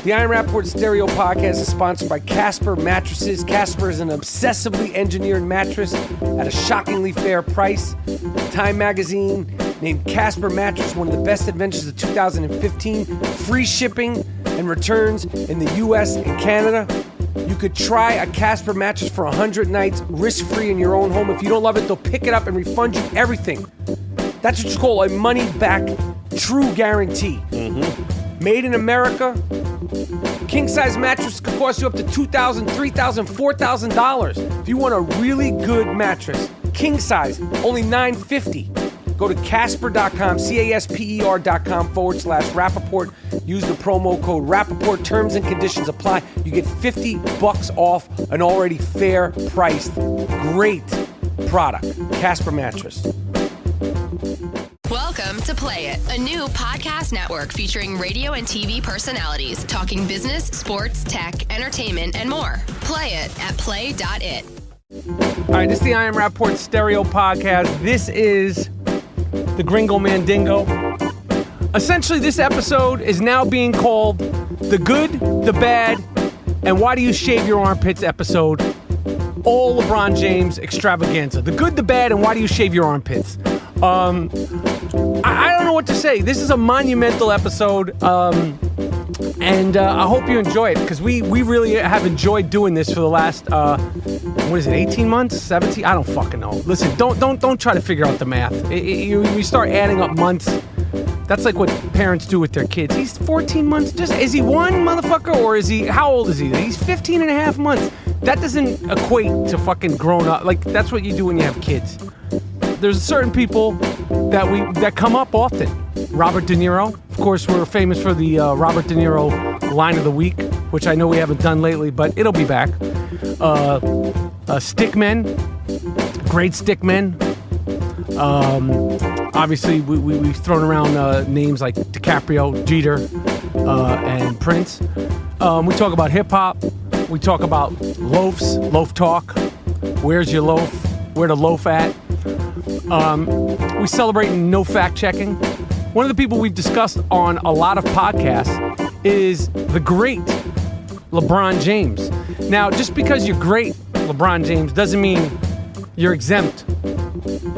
The I AM RAPAPORT Stereo Podcast is sponsored by Casper Mattresses. Casper is an obsessively engineered mattress at a shockingly fair price. Time Magazine named Casper Mattress one of the best inventions of 2015. Free shipping and returns in the U.S. and Canada. You could try a Casper mattress for 100 nights, risk-free in your own home. If you don't love it, they'll pick it up and refund you everything. That's what you call a money-back true guarantee. Made in America. King-size mattress could cost you up to $2,000, $3,000, $4,000. If you want a really good mattress, king-size, only $950. Go to Casper.com, CASPER.com/Rapaport. Use the promo code Rapaport. Terms and conditions apply. You get $50 off an already fair-priced, great product. Casper Mattress. Welcome to Play It, a new podcast network featuring radio and TV personalities talking business, sports, tech, entertainment, and more. Play it at play.it. All right, this is the I AM RAPAPORT Stereo Podcast. This is the Gringo Mandingo. Essentially, this episode is now being called The Good, The Bad, and Why Do You Shave Your Armpits episode. All LeBron James Extravaganza. The Good, The Bad, and Why Do You Shave Your Armpits? I don't know what to say. This is a monumental episode, and I hope you enjoy it, because we really have enjoyed doing this for the last, 18 months? 17? I don't fucking know. Listen, don't try to figure out the math. You start adding up months. That's like what parents do with their kids. He's 14 months. Is he one, motherfucker, or is he, how old is he? He's 15 and a half months. That doesn't equate to fucking grown up. Like, that's what you do when you have kids. There's certain people that come up often. Robert De Niro. Of course, we're famous for the Robert De Niro line of the week, which I know we haven't done lately, but it'll be back. Stickmen. Great stickmen. Obviously, we've thrown around names like DiCaprio, Jeter, and Prince. We talk about hip-hop. We talk about loafs, loaf talk. Where's your loaf? Where to loaf at? We celebrate no fact-checking. One of the people we've discussed on a lot of podcasts is the great LeBron James. Now, just because you're great, LeBron James, doesn't mean you're exempt,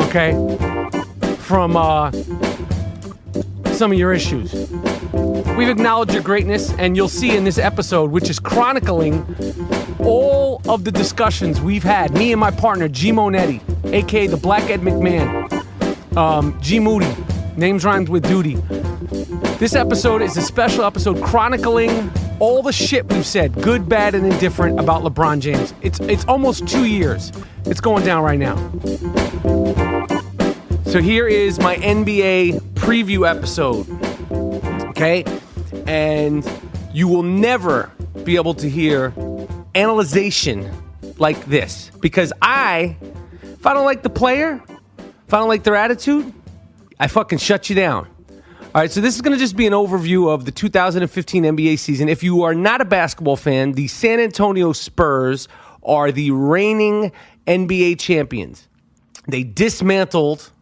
okay, from some of your issues. We've acknowledged your greatness, and you'll see in this episode, which is chronicling all of the discussions we've had, me and my partner, G. Monetti, a.k.a. the Black Ed McMahon, G. Moody, names rhymes with duty. This episode is a special episode chronicling all the shit we've said, good, bad, and indifferent, about LeBron James. It's almost 2 years. It's going down right now. So here is my NBA preview episode, okay? And you will never be able to hear analyzation like this, because if I don't like the player, if I don't like their attitude, I fucking shut you down. All right, so this is going to just be an overview of the 2015 NBA season. If you are not a basketball fan, the San Antonio Spurs are the reigning NBA champions. They dismantled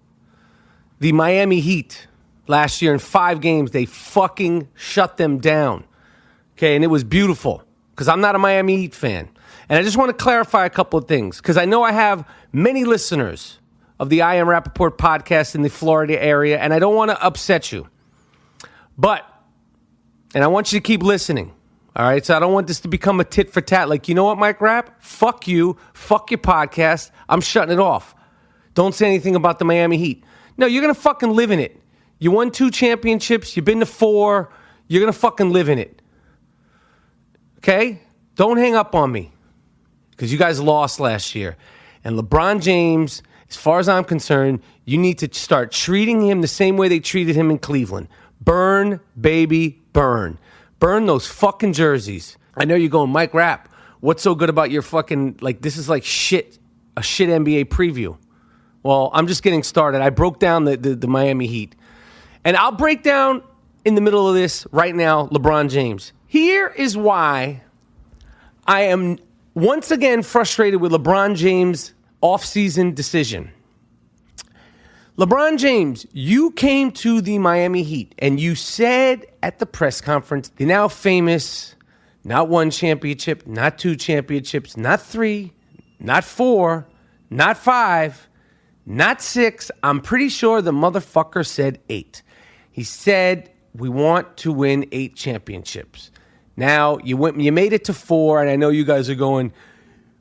the Miami Heat last year in 5 games. They fucking shut them down. Okay, and it was beautiful, because I'm not a Miami Heat fan. And I just want to clarify a couple of things, because I know I have many listeners of the I AM RAPAPORT podcast in the Florida area, and I don't want to upset you. But, and I want you to keep listening, all right? So I don't want this to become a tit for tat. Like, you know what, Mike Rapp? Fuck you. Fuck your podcast. I'm shutting it off. Don't say anything about the Miami Heat. No, you're going to fucking live in it. You won 2 championships. You've been to 4. You're going to fucking live in it. Okay? Don't hang up on me, because you guys lost last year. And LeBron James, as far as I'm concerned, you need to start treating him the same way they treated him in Cleveland. Burn, baby, burn. Burn those fucking jerseys. I know you're going, Mike Rapp, what's so good about your fucking, like, this is like shit, a shit NBA preview. Well, I'm just getting started. I broke down the Miami Heat. And I'll break down, in the middle of this right now, LeBron James. Here is why I am once again frustrated with LeBron James' offseason decision. LeBron James, you came to the Miami Heat and you said at the press conference, the now famous, not 1 championship, not 2 championships, not 3, not 4, not 5, not 6. I'm pretty sure the motherfucker said 8. He said, we want to win 8 championships. Now, you made it to 4, and I know you guys are going,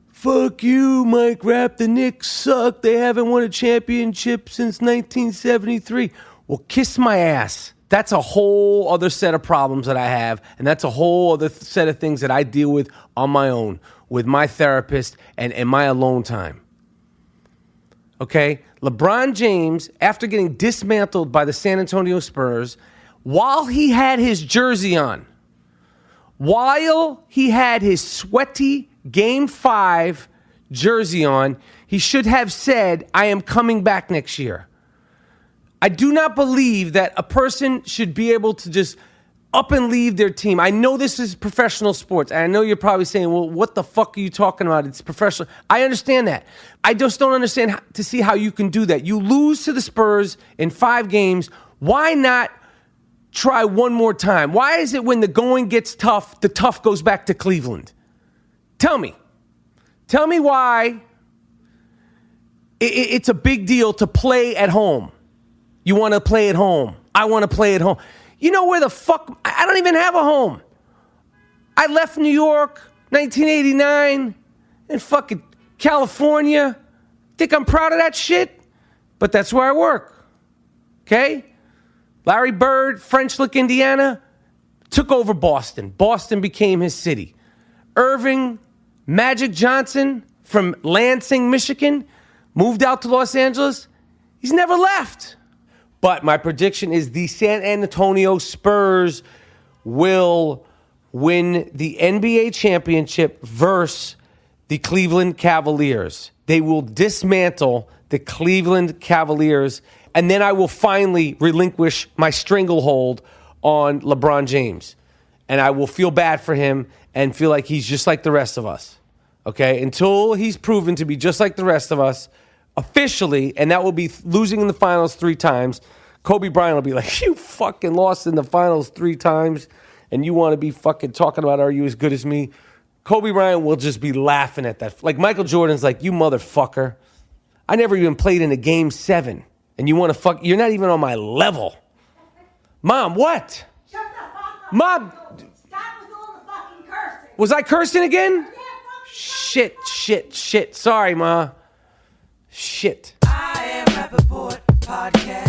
fuck you, Mike Rap. The Knicks suck. They haven't won a championship since 1973. Well, kiss my ass. That's a whole other set of problems that I have, and that's a whole other set of things that I deal with on my own, with my therapist and in my alone time. Okay? LeBron James, after getting dismantled by the San Antonio Spurs, while he had his jersey on, while he had his sweaty Game 5 jersey on, he should have said, I am coming back next year. I do not believe that a person should be able to just up and leave their team. I know this is professional sports, and I know you're probably saying, well, what the fuck are you talking about? It's professional. I understand that. I just don't understand to see how you can do that. You lose to the Spurs in 5 games. Why not try one more time? Why is it when the going gets tough, the tough goes back to Cleveland? Tell me. Tell me why it's a big deal to play at home. You want to play at home. I want to play at home. You know where the fuck? I don't even have a home. I left New York, 1989, in fucking California. Think I'm proud of that shit? But that's where I work. Okay? Larry Bird, French Lick, Indiana, took over Boston. Boston became his city. Irving Magic Johnson from Lansing, Michigan, moved out to Los Angeles. He's never left. But my prediction is the San Antonio Spurs will win the NBA championship versus the Cleveland Cavaliers. They will dismantle the Cleveland Cavaliers, and then I will finally relinquish my stranglehold on LeBron James. And I will feel bad for him and feel like he's just like the rest of us. Okay? Until he's proven to be just like the rest of us, officially, and that will be losing in the finals 3 times. Kobe Bryant will be like, you fucking lost in the finals 3 times, and you want to be fucking talking about, are you as good as me? Kobe Bryant will just be laughing at that. Like Michael Jordan's like, you motherfucker. I never even played in a game 7, and you want to fuck, you're not even on my level. Mom, what? Shut the fuck up. Mom. Stop with all the fucking cursing. Was I cursing again? Yeah, Shit. Sorry, Ma. Shit. I Am Rapaport podcast.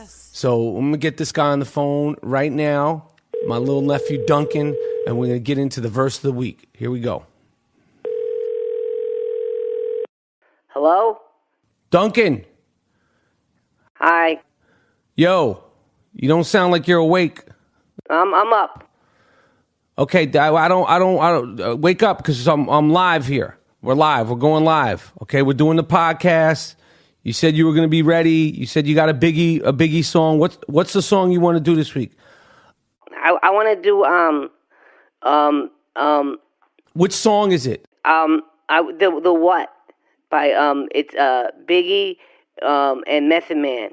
So I'm going to get this guy on the phone right now, my little nephew Duncan, and we're going to get into the verse of the week. Here we go. Hello? Duncan. Hi. Yo, you don't sound like you're awake. I'm up. Okay, I don't wake up because I'm live here. We're live. We're going live. Okay, we're doing the podcast. You said you were going to be ready. You said you got a biggie song. What's the song you want to do this week? I want to do Which song is it? the what by it's Biggie and Method Man.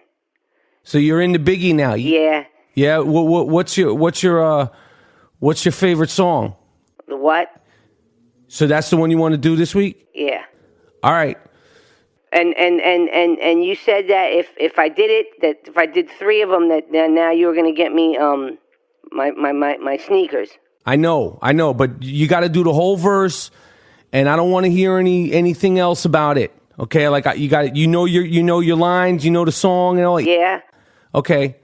So you're into Biggie now? Yeah. Yeah. What's your favorite song? The what? So that's the one you want to do this week? Yeah. All right. And you said that if I did it, that if I did 3 of them, that now you were gonna get me my sneakers. I know, but you got to do the whole verse, and I don't want to hear anything else about it. Okay, like you got you know your lines, you know the song and all. Yeah. Okay.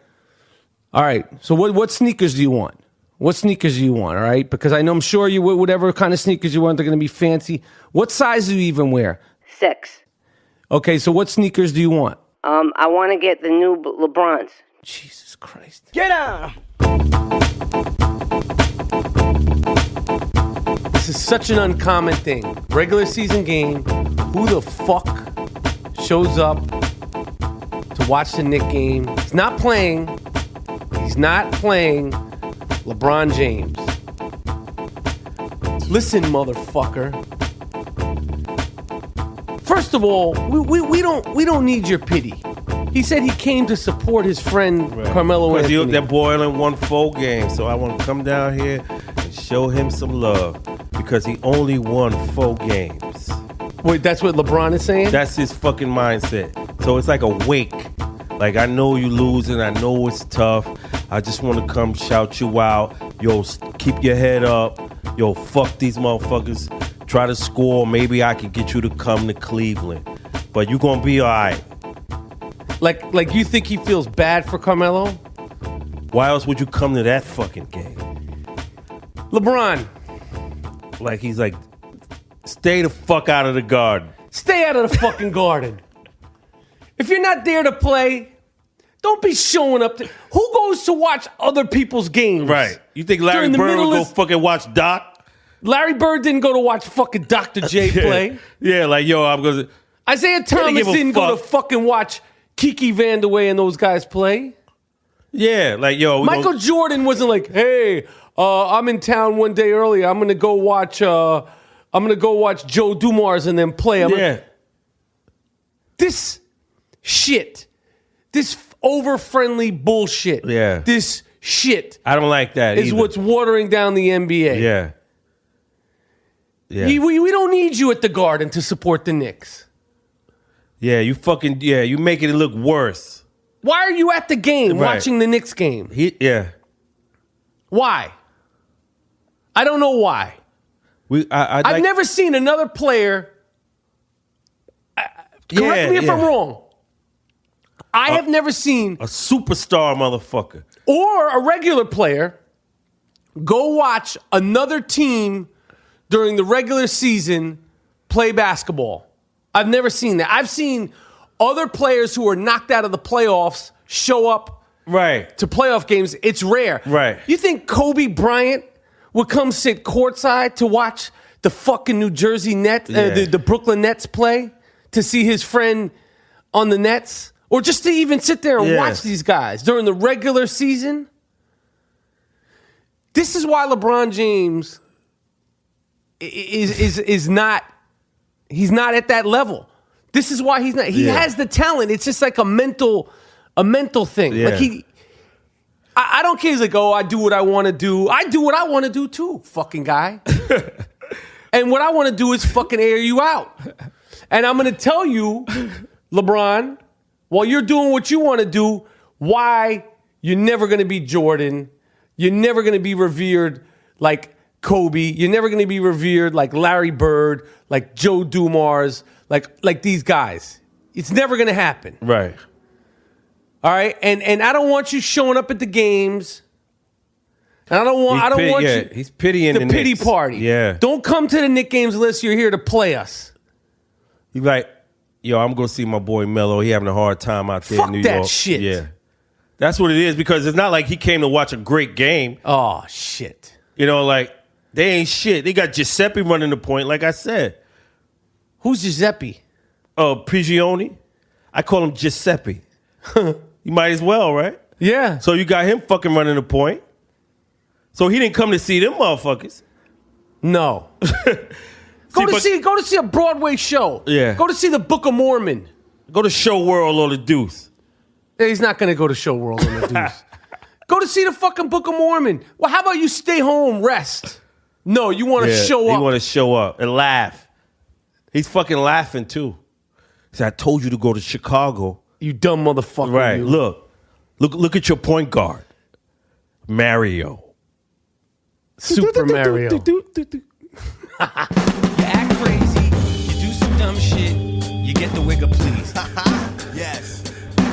All right. So what sneakers do you want? What sneakers do you want? All right, because I'm sure you whatever kind of sneakers you want, they're going to be fancy. What size do you even wear? 6. Okay, so what sneakers do you want? I want to get the new LeBrons. Jesus Christ. Get out! This is such an uncommon thing. Regular season game. Who the fuck shows up to watch the Knicks game? He's not playing. LeBron James. Listen, motherfucker. First of all, we don't need your pity. He said he came to support his friend Carmelo Anthony. That boy only won 4 games, so I want to come down here and show him some love because he only won 4 games. Wait, that's what LeBron is saying? That's his fucking mindset. So it's like a wake. Like, I know you losing. I know it's tough. I just want to come shout you out. Yo, keep your head up. Yo, fuck these motherfuckers. Try to score. Maybe I can get you to come to Cleveland. But you going to be all right. Like you think he feels bad for Carmelo? Why else would you come to that fucking game? LeBron. Like, he's like, stay the fuck out of the garden. Stay out of the fucking garden. If you're not there to play, don't be showing up. Who goes to watch other people's games? Right. You think Larry Bird would go fucking watch Doc? Larry Bird didn't go to watch fucking Dr. J play. Yeah, like, yo, I'm going to... Isaiah Thomas didn't go to fucking watch Kiki Vandeweghe and those guys play. Yeah, like, yo... Michael Jordan wasn't like, hey, I'm in town one day early. I'm gonna go watch Joe Dumars and then play. This shit. This over-friendly bullshit. Yeah. This shit. I don't like that is either. What's watering down the NBA. Yeah. Yeah. We don't need you at the Garden to support the Knicks. Yeah, you making it look worse. Why are you at the game watching the Knicks game? Why? I don't know why. I've never seen another player. Correct me if I'm wrong. I have never seen a superstar motherfucker or a regular player go watch another team during the regular season play basketball. I've never seen that. I've seen other players who are knocked out of the playoffs show up to playoff games. It's rare. Right. You think Kobe Bryant would come sit courtside to watch the fucking New Jersey Nets, the Brooklyn Nets play, to see his friend on the Nets? Or just to even sit there and watch these guys during the regular season? This is why LeBron James is not... He's not at that level. This is why he's not. He has the talent. It's just like a mental thing. Yeah. Like I don't care. He's like, oh, I do what I want to do. I do what I want to do too, fucking guy. And what I want to do is fucking air you out. And I'm going to tell you, LeBron, while you're doing what you want to do, why you're never going to be Jordan. You're never going to be revered like Kobe. You're never going to be revered like Larry Bird, like Joe Dumars, like these guys. It's never going to happen. Right. All right? And I don't want you showing up at the games. And I don't want you. He's pitying the pity Knicks. party. Yeah. Don't come to the Knicks games unless you're here to play us. He's like, yo, I'm going to see my boy Melo. He having a hard time out there in New York. Fuck that shit. Yeah. That's what it is, because it's not like he came to watch a great game. Oh, shit. You know, like, they ain't shit. They got Giuseppe running the point, like I said. Who's Giuseppe? Prigioni. I call him Giuseppe. You might as well, right? Yeah. So you got him fucking running the point. So he didn't come to see them motherfuckers. No. Go to see a Broadway show. Yeah. Go to see the Book of Mormon. Go to Show World or the Deuce. He's not going to go to Show World or the Deuce. Go to see the fucking Book of Mormon. Well, how about you stay home, rest? No, you want to show up. You want to show up and laugh. He's fucking laughing too. He said, I told you to go to Chicago. You dumb motherfucker. Right. You. Look at your point guard. Mario. Super Mario. You act crazy, you do some dumb shit, you get the wigger please. Yes.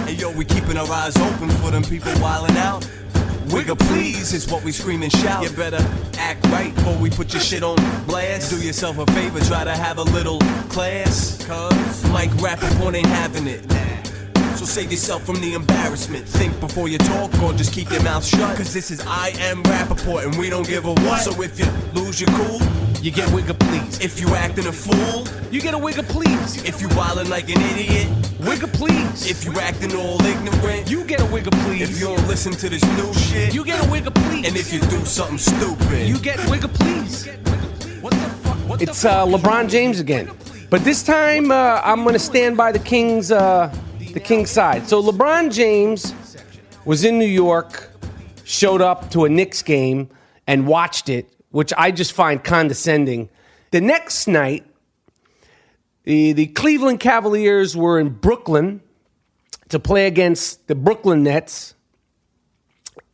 Hey yo, we keeping our eyes open for them people wildin' out. Wigger please is what we scream and shout. You better act right before we put your shit on blast. Do yourself a favor, try to have a little class. Cause Mike Rapaport ain't having it. So save yourself from the embarrassment. Think before you talk or just keep your mouth shut. Cause this is I Am Rapaport and we don't give a what. So if you lose your cool, you get wigger please. If you acting a fool, you get a wigger please. If you wildin' like an idiot, wigger please. If you acting all ignorant, you get a wigger please. If you don't listen to this new shit, you get a wigger please. And if you do something stupid, you get wigger please. It's LeBron James again. But this time, I'm going to stand by the Kings' side. So LeBron James was in New York, showed up to a Knicks game, and watched it, which I just find condescending. The next night, the Cleveland Cavaliers were in Brooklyn to play against the Brooklyn Nets.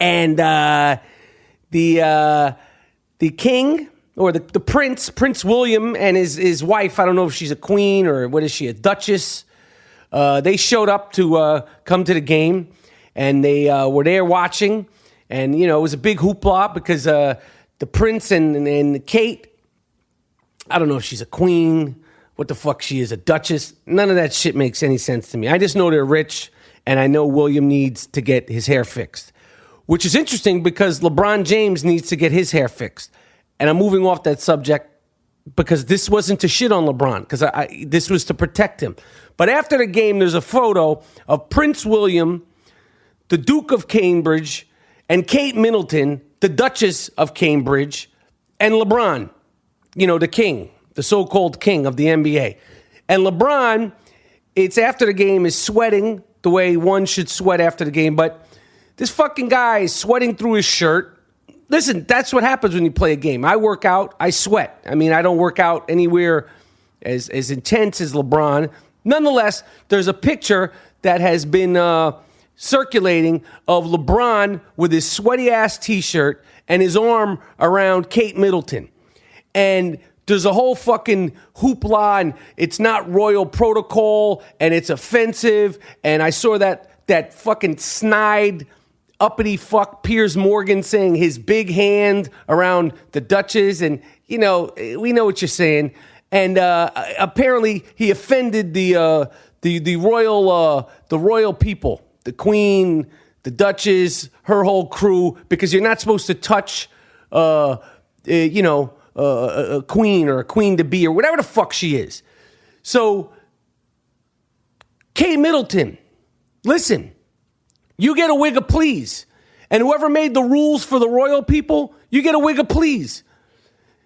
And the king, or the prince, Prince William, and his wife, I don't know if she's a queen or what is she, a duchess, they showed up to come to the game, and they were there watching. And, you know, it was a big hoopla because the prince and Kate, I don't know if she's a queen, what the fuck she is, a duchess. None of that shit makes any sense to me. I just know they're rich, and I know William needs to get his hair fixed, which is interesting because LeBron James needs to get his hair fixed. And I'm moving off that subject because this wasn't to shit on LeBron, because this was to protect him. But after the game, there's a photo of Prince William, the Duke of Cambridge, and Kate Middleton, the Duchess of Cambridge, and LeBron, you know, the king, the so-called king of the NBA. And LeBron, it's after the game, is sweating the way one should sweat after the game, but this fucking guy is sweating through his shirt. Listen, that's what happens when you play a game. I work out, I sweat. I mean, I don't work out anywhere as intense as LeBron. Nonetheless, there's a picture that has been circulating of LeBron with his sweaty-ass T-shirt and his arm around Kate Middleton. And there's a whole fucking hoopla, and it's not royal protocol, and it's offensive. And I saw that fucking snide, uppity fuck Piers Morgan saying his big hand around the Duchess, and, you know, we know what you're saying. And apparently he offended the royal people, the Queen, the Duchess, her whole crew, because you're not supposed to touch, a queen or a queen to be or whatever the fuck she is. So, Kate Middleton, listen, you get a wig of please. And whoever made the rules for the royal people, you get a wig of please.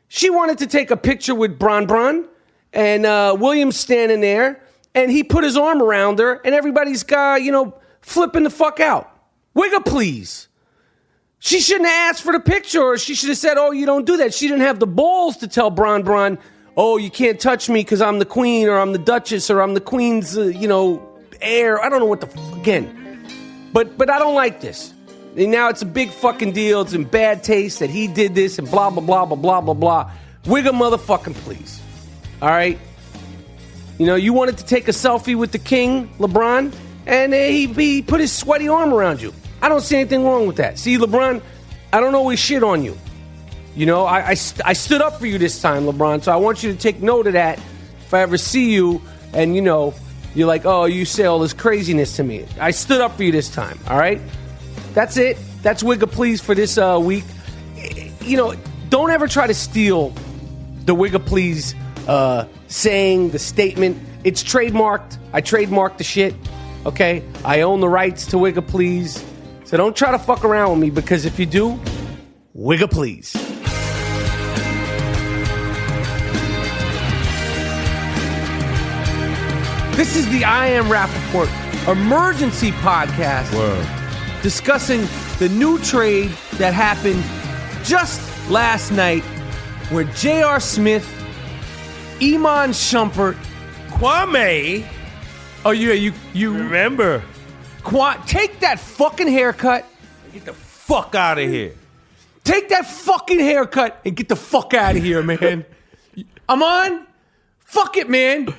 She wanted to take a picture with Bron, and William's standing there, and he put his arm around her, and everybody's flipping the fuck out. Wig of please. She shouldn't have asked for the picture, or she should have said, oh, you don't do that. She didn't have the balls to tell Bron, oh, you can't touch me because I'm the queen, or I'm the duchess, or I'm the queen's, heir. I don't know what again. But I don't like this. And now it's a big fucking deal. It's in bad taste that he did this and blah, blah, blah, blah, blah, blah, blah. Wig a motherfucking please. All right? You know, you wanted to take a selfie with the king, LeBron, and he put his sweaty arm around you. I don't see anything wrong with that. See, LeBron, I don't always shit on you. You know, I stood up for you this time, LeBron, so I want you to take note of that if I ever see you and, you're like, oh, you say all this craziness to me. I stood up for you this time, all right? That's it. That's Wigga Please for this week. Don't ever try to steal the Wigga Please saying, the statement. It's trademarked. I trademarked the shit, okay? I own the rights to Wigga Please. So don't try to fuck around with me, because if you do, Wigga Please. This is the I Am Rapaport emergency podcast. Word. Discussing the new trade that happened just last night, where J.R. Smith, Iman Shumpert, Kwame. Oh, you Remember. Take that fucking haircut. Get the fuck out of here. Take that fucking haircut and get the fuck out of here, man. I'm on. Fuck it, man.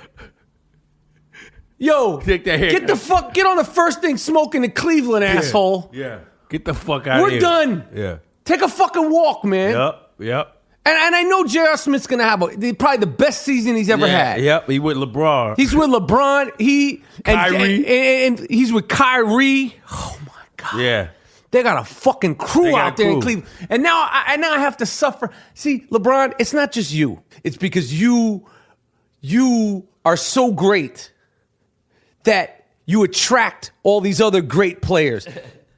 Yo, Take that haircut. Get on the first thing smoking in Cleveland, asshole. Yeah. Get the fuck out of here. We're done. Yeah. Take a fucking walk, man. Yep. And I know J.R. Smith's going to have probably the best season he's ever had. Yep. He with LeBron. He's with LeBron. Kyrie. And he's with Kyrie. Oh, my God. Yeah. They got a fucking crew got out a there in crew. Cleveland. And now I have to suffer. See, LeBron, it's not just you. It's because you are so great that you attract all these other great players.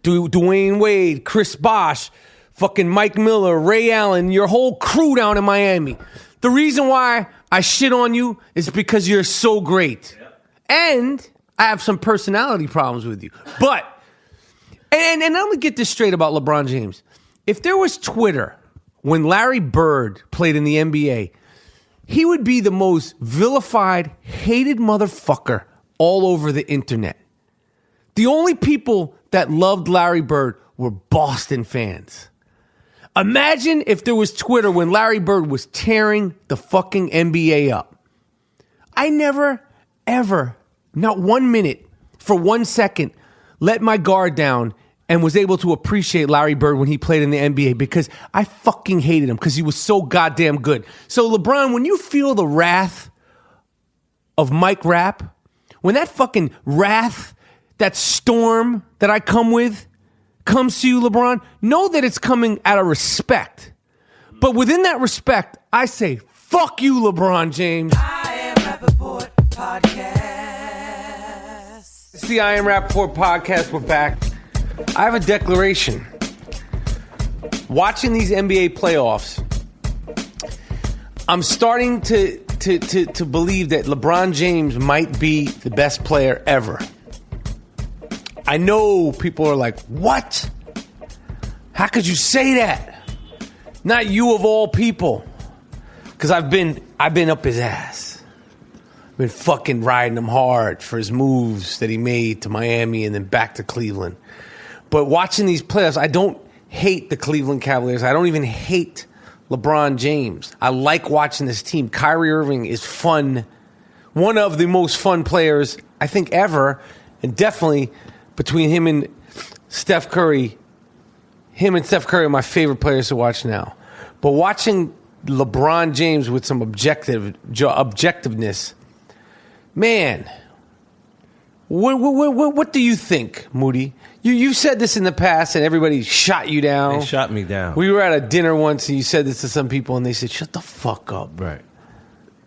Dwayne Wade, Chris Bosh, fucking Mike Miller, Ray Allen, your whole crew down in Miami. The reason why I shit on you is because you're so great. And I have some personality problems with you. But, and let me get this straight about LeBron James. If there was Twitter when Larry Bird played in the NBA, he would be the most vilified, hated motherfucker all over the internet. The only people that loved Larry Bird were Boston fans. Imagine if there was Twitter when Larry Bird was tearing the fucking NBA up. I never, ever, not 1 minute, for 1 second, let my guard down and was able to appreciate Larry Bird when he played in the NBA because I fucking hated him because he was so goddamn good. So LeBron, when you feel the wrath of Mike Rapp, when that fucking wrath, that storm that I come with comes to you, LeBron, know that it's coming out of respect. But within that respect, I say, fuck you, LeBron James. I Am Rapaport podcast. It's the I Am Rapaport podcast. We're back. I have a declaration. Watching these NBA playoffs, I'm starting to believe that LeBron James might be the best player ever. I know people are like, what? How could you say that? Not you of all people. Because I've been up his ass. Been fucking riding him hard for his moves that he made to Miami and then back to Cleveland. But watching these playoffs, I don't hate the Cleveland Cavaliers. I don't even hate LeBron James. I like watching this team. Kyrie Irving is fun. One of the most fun players, I think, ever. And definitely between him and Steph Curry, are my favorite players to watch now. But watching LeBron James with some objectiveness, man, what do you think, Moody? You said this in the past and everybody shot you down. They shot me down. We were at a dinner once and you said this to some people and they said, shut the fuck up. Right.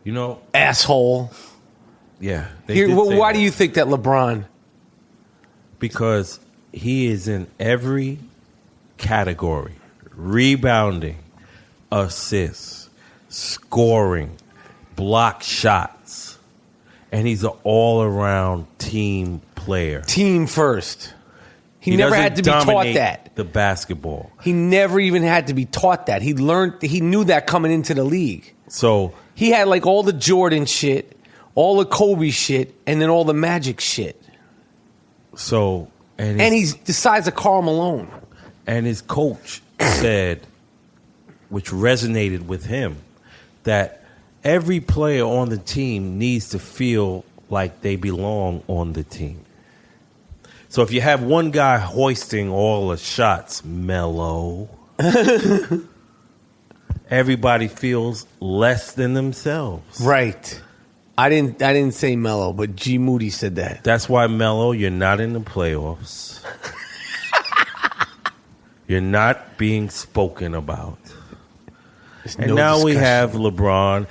You know, asshole. Yeah. Why do you think that LeBron? Because he is in every category. Rebounding, assists, scoring, block shots. And he's an all-around team player. Team first. He never had to be taught that. The basketball. He never even had to be taught that. He knew that coming into the league. So he had like all the Jordan shit, all the Kobe shit, and then all the Magic shit. So and he's the size of Karl Malone. And his coach said, which resonated with him, that every player on the team needs to feel like they belong on the team. So if you have one guy hoisting all the shots, Melo, everybody feels less than themselves. Right. I didn't say Melo, but G Moody said that. That's why, Melo, you're not in the playoffs. You're not being spoken about. And now we have LeBron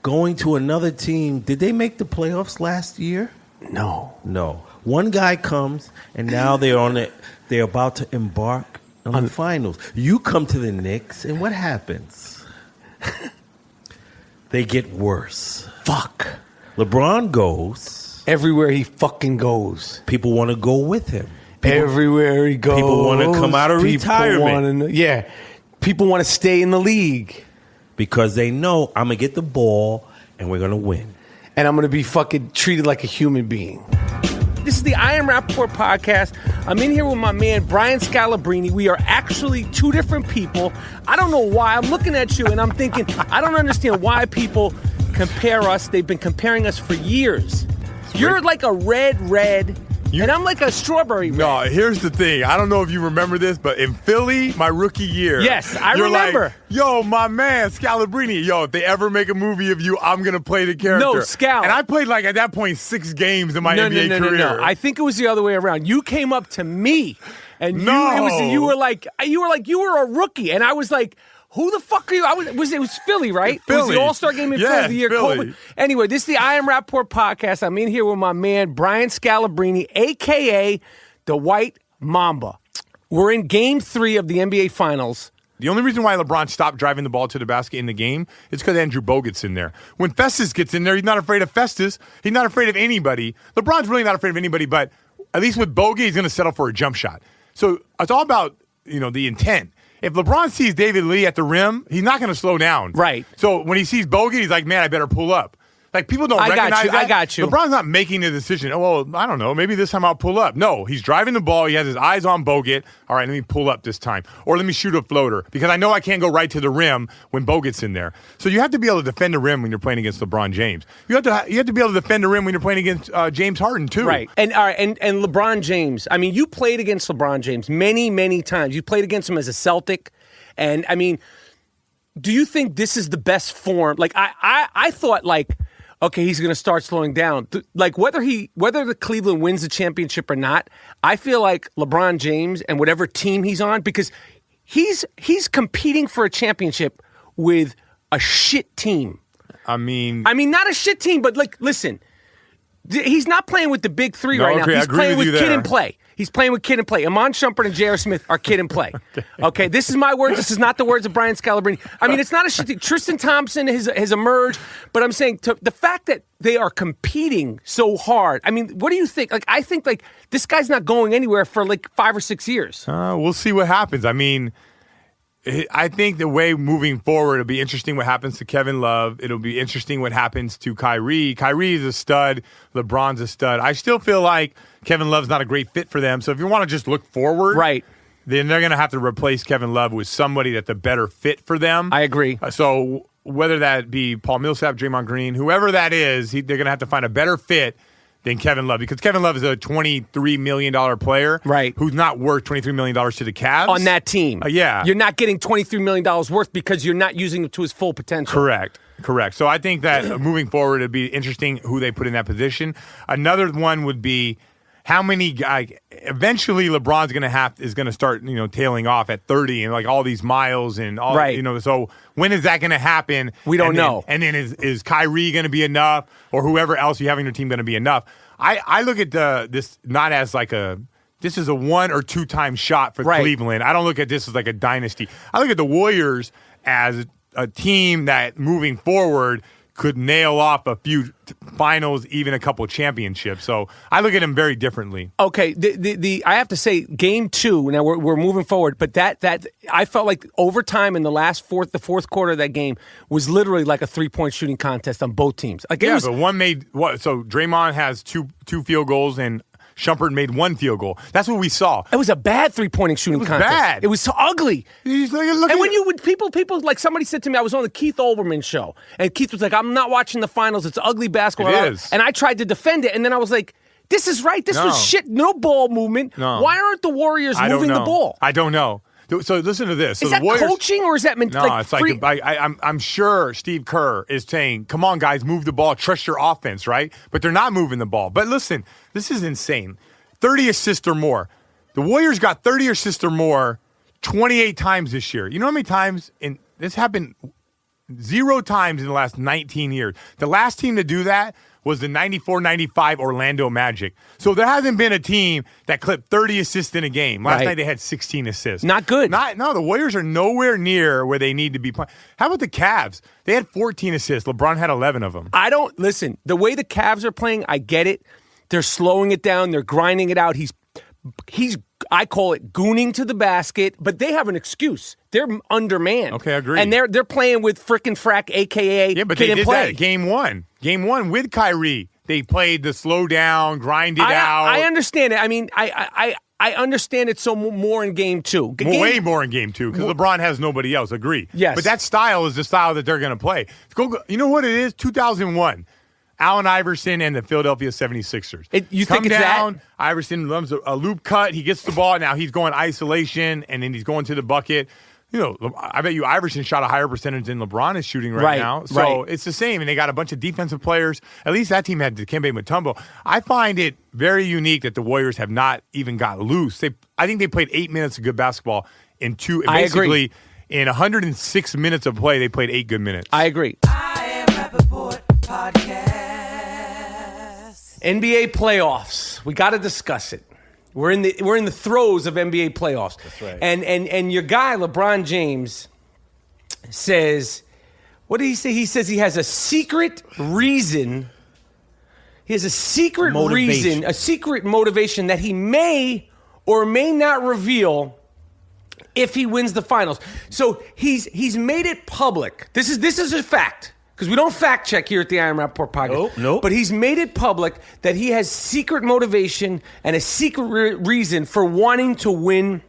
going to another team. Did they make the playoffs last year? No. One guy comes, and now they're about to embark on the finals. You come to the Knicks, and what happens? They get worse. Fuck. LeBron goes. Everywhere he fucking goes. People want to go with him. Everywhere he goes. People want to come out of retirement. People want to stay in the league. Because they know I'm going to get the ball, and we're going to win. And I'm going to be fucking treated like a human being. This is the I Am Rapaport podcast. I'm in here with my man, Brian Scalabrine. We are actually two different people. I don't know why. I'm looking at you and I'm thinking, I don't understand why people compare us. They've been comparing us for years. You're like a red, and I'm like a strawberry red. No, here's the thing. I don't know if you remember this, but in Philly, my rookie year. Yes, I you're remember. Like, yo, my man, Scalabrine. Yo, if they ever make a movie of you, I'm going to play the character. No, Scal. And I played, like, at that point, 6 games in my NBA career. No. I think it was the other way around. You came up to me, and you were a rookie. And I was like, who the fuck are you? It was Philly, right? Philly. It was the All-Star game in Philly the year Kobe. Anyway, this is the I Am Rapaport podcast. I'm in here with my man, Brian Scalabrine, a.k.a. the White Mamba. We're in Game 3 of the NBA Finals. The only reason why LeBron stopped driving the ball to the basket in the game is because Andrew Bogut's in there. When Festus gets in there, he's not afraid of Festus. He's not afraid of anybody. LeBron's really not afraid of anybody, but at least with Bogut, he's going to settle for a jump shot. So it's all about, the intent. If LeBron sees David Lee at the rim, he's not going to slow down. Right. So when he sees Bogut, he's like, man, I better pull up. Like, people don't recognize that. I got you. LeBron's not making the decision. Oh, well, I don't know. Maybe this time I'll pull up. No, he's driving the ball. He has his eyes on Bogut. All right, let me pull up this time. Or let me shoot a floater because I know I can't go right to the rim when Bogut's in there. So you have to be able to defend the rim when you're playing against LeBron James. You have to be able to defend the rim when you're playing against James Harden, too. Right. And LeBron James, I mean, you played against LeBron James many, many times. You played against him as a Celtic. And, I mean, do you think this is the best form? Like, I thought, like, okay, he's going to start slowing down. Like, whether the Cleveland wins the championship or not, I feel like LeBron James and whatever team he's on, because he's competing for a championship with a shit team. I mean, not a shit team, but, like, listen, he's not playing with the big three right now. He's playing with kid and play. He's playing with kid and play. Amon Shumpert and J.R. Smith are kid and play. Okay, this is my words. This is not the words of Brian Scalabrine. I mean, it's not a shit team. Tristan Thompson has emerged, but I'm saying the fact that they are competing so hard. I mean, what do you think? Like, I think, like, this guy's not going anywhere for, like, 5 or 6 years. We'll see what happens. I mean, I think the way moving forward, it'll be interesting what happens to Kevin Love. It'll be interesting what happens to Kyrie. Kyrie is a stud. LeBron's a stud. I still feel like Kevin Love's not a great fit for them. So if you want to just look forward, right, then they're going to have to replace Kevin Love with somebody that's a better fit for them. I agree. So whether that be Paul Millsap, Draymond Green, whoever that is, they're going to have to find a better fit than Kevin Love, because Kevin Love is a $23 million player, right, who's not worth $23 million to the Cavs. On that team. Yeah. You're not getting $23 million worth because you're not using it to his full potential. Correct. So I think that moving forward, it'd be interesting who they put in that position. Another one would be how many guys. Eventually, LeBron's is going to start, tailing off at 30 and like all these miles and all, right. So when is that going to happen? We don't know. And then is Kyrie going to be enough, or whoever else you have in your team going to be enough? I look at this not as like this is a 1 or 2 time shot for Cleveland. I don't look at this as like a dynasty. I look at the Warriors as a team that moving forward could nail off a few finals, even a couple championships. So I look at them very differently. Okay, I have to say, game 2. Now we're moving forward, but that I felt like overtime in the fourth quarter of that game was literally like a 3-point shooting contest on both teams. Like, but one made what? So Draymond has two field goals and Shumpert made 1 field goal. That's what we saw. It was a bad 3-point shooting contest. Bad. It was so ugly. And when people like, somebody said to me, I was on the Keith Olbermann show, and Keith was like, I'm not watching the finals. It's ugly basketball. It is. And I tried to defend it, and then I was like, this is right. This was shit. No ball movement. No. Why aren't the Warriors moving the ball? I don't know. So listen to this. Is that coaching, or is that meant? No, it's free? like I'm sure Steve Kerr is saying, "Come on, guys, move the ball, trust your offense, right?" But they're not moving the ball. But listen, this is insane. 30 assists or more. The Warriors got 30 assists or more 28 times this year. You know how many times? This happened 0 times in the last 19 years. The last team to do that was the 94-95 Orlando Magic. So there hasn't been a team that clipped 30 assists in a game. Last night they had 16 assists. Not good. No, the Warriors are nowhere near where they need to be playing. How about the Cavs? They had 14 assists. LeBron had 11 of them. Listen, the way the Cavs are playing, I get it. They're slowing it down. They're grinding it out. He's I call it gooning to the basket, but they have an excuse. They're undermanned. Okay, I agree. And they're playing with frickin' frack, a.k.a. but kid they and did play. that game 1. Game 1 with Kyrie. They played the slow down, grind it out. I understand it. I mean, I understand it more in game 2. Way more in game 2 because LeBron has nobody else. Agree. Yes. But that style is the style that they're going to play. You know what it is? 2001. Allen Iverson and the Philadelphia 76ers. You think it's down, that? Iverson loves a loop cut. He gets the ball. Now he's going isolation, and then he's going to the bucket. I bet you Iverson shot a higher percentage than LeBron is shooting right now. So it's the same, and they got a bunch of defensive players. At least that team had Dikembe Mutombo. I find it very unique that the Warriors have not even got loose. I think they played 8 minutes of good basketball in two. I agree. In 106 minutes of play, they played 8 good minutes. I agree. I Am Rapaport Podcast. NBA playoffs. We got to discuss it. We're in the throes of NBA playoffs. That's right. And your guy LeBron James says, what did he say? He says he has a secret reason. He has a secret reason, a secret motivation that he may or may not reveal if he wins the finals. So he's made it public. This is a fact. Because we don't fact check here at the I AM Rapaport podcast. Nope. But he's made it public that he has secret motivation and a secret reason for wanting to win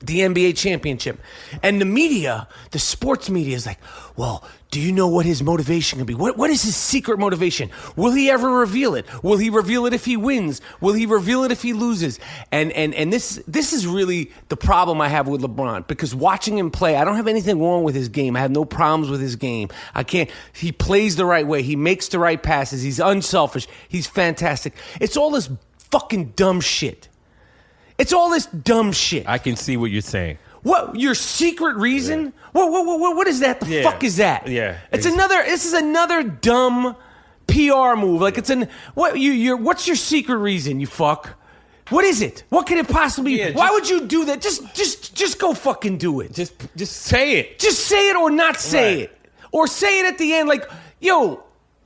the NBA championship. And the media, the sports media is like, well, do you know what his motivation can be? What is his secret motivation? Will he ever reveal it? Will he reveal it if he wins? Will he reveal it if he loses? And this is really the problem I have with LeBron, because watching him play, I don't have anything wrong with his game. I have no problems with his game. He plays the right way. He makes the right passes. He's unselfish. He's fantastic. It's all this fucking dumb shit. It's all this dumb shit. I can see what you're saying. What, your secret reason? Yeah. What is that? The fuck is that? Yeah. This is another dumb PR move. Like what's your secret reason, you fuck? What is it? What could it possibly be? Why would you do that? Just go fucking do it. Just say it. Just say it or not say it. Or say it at the end like, yo,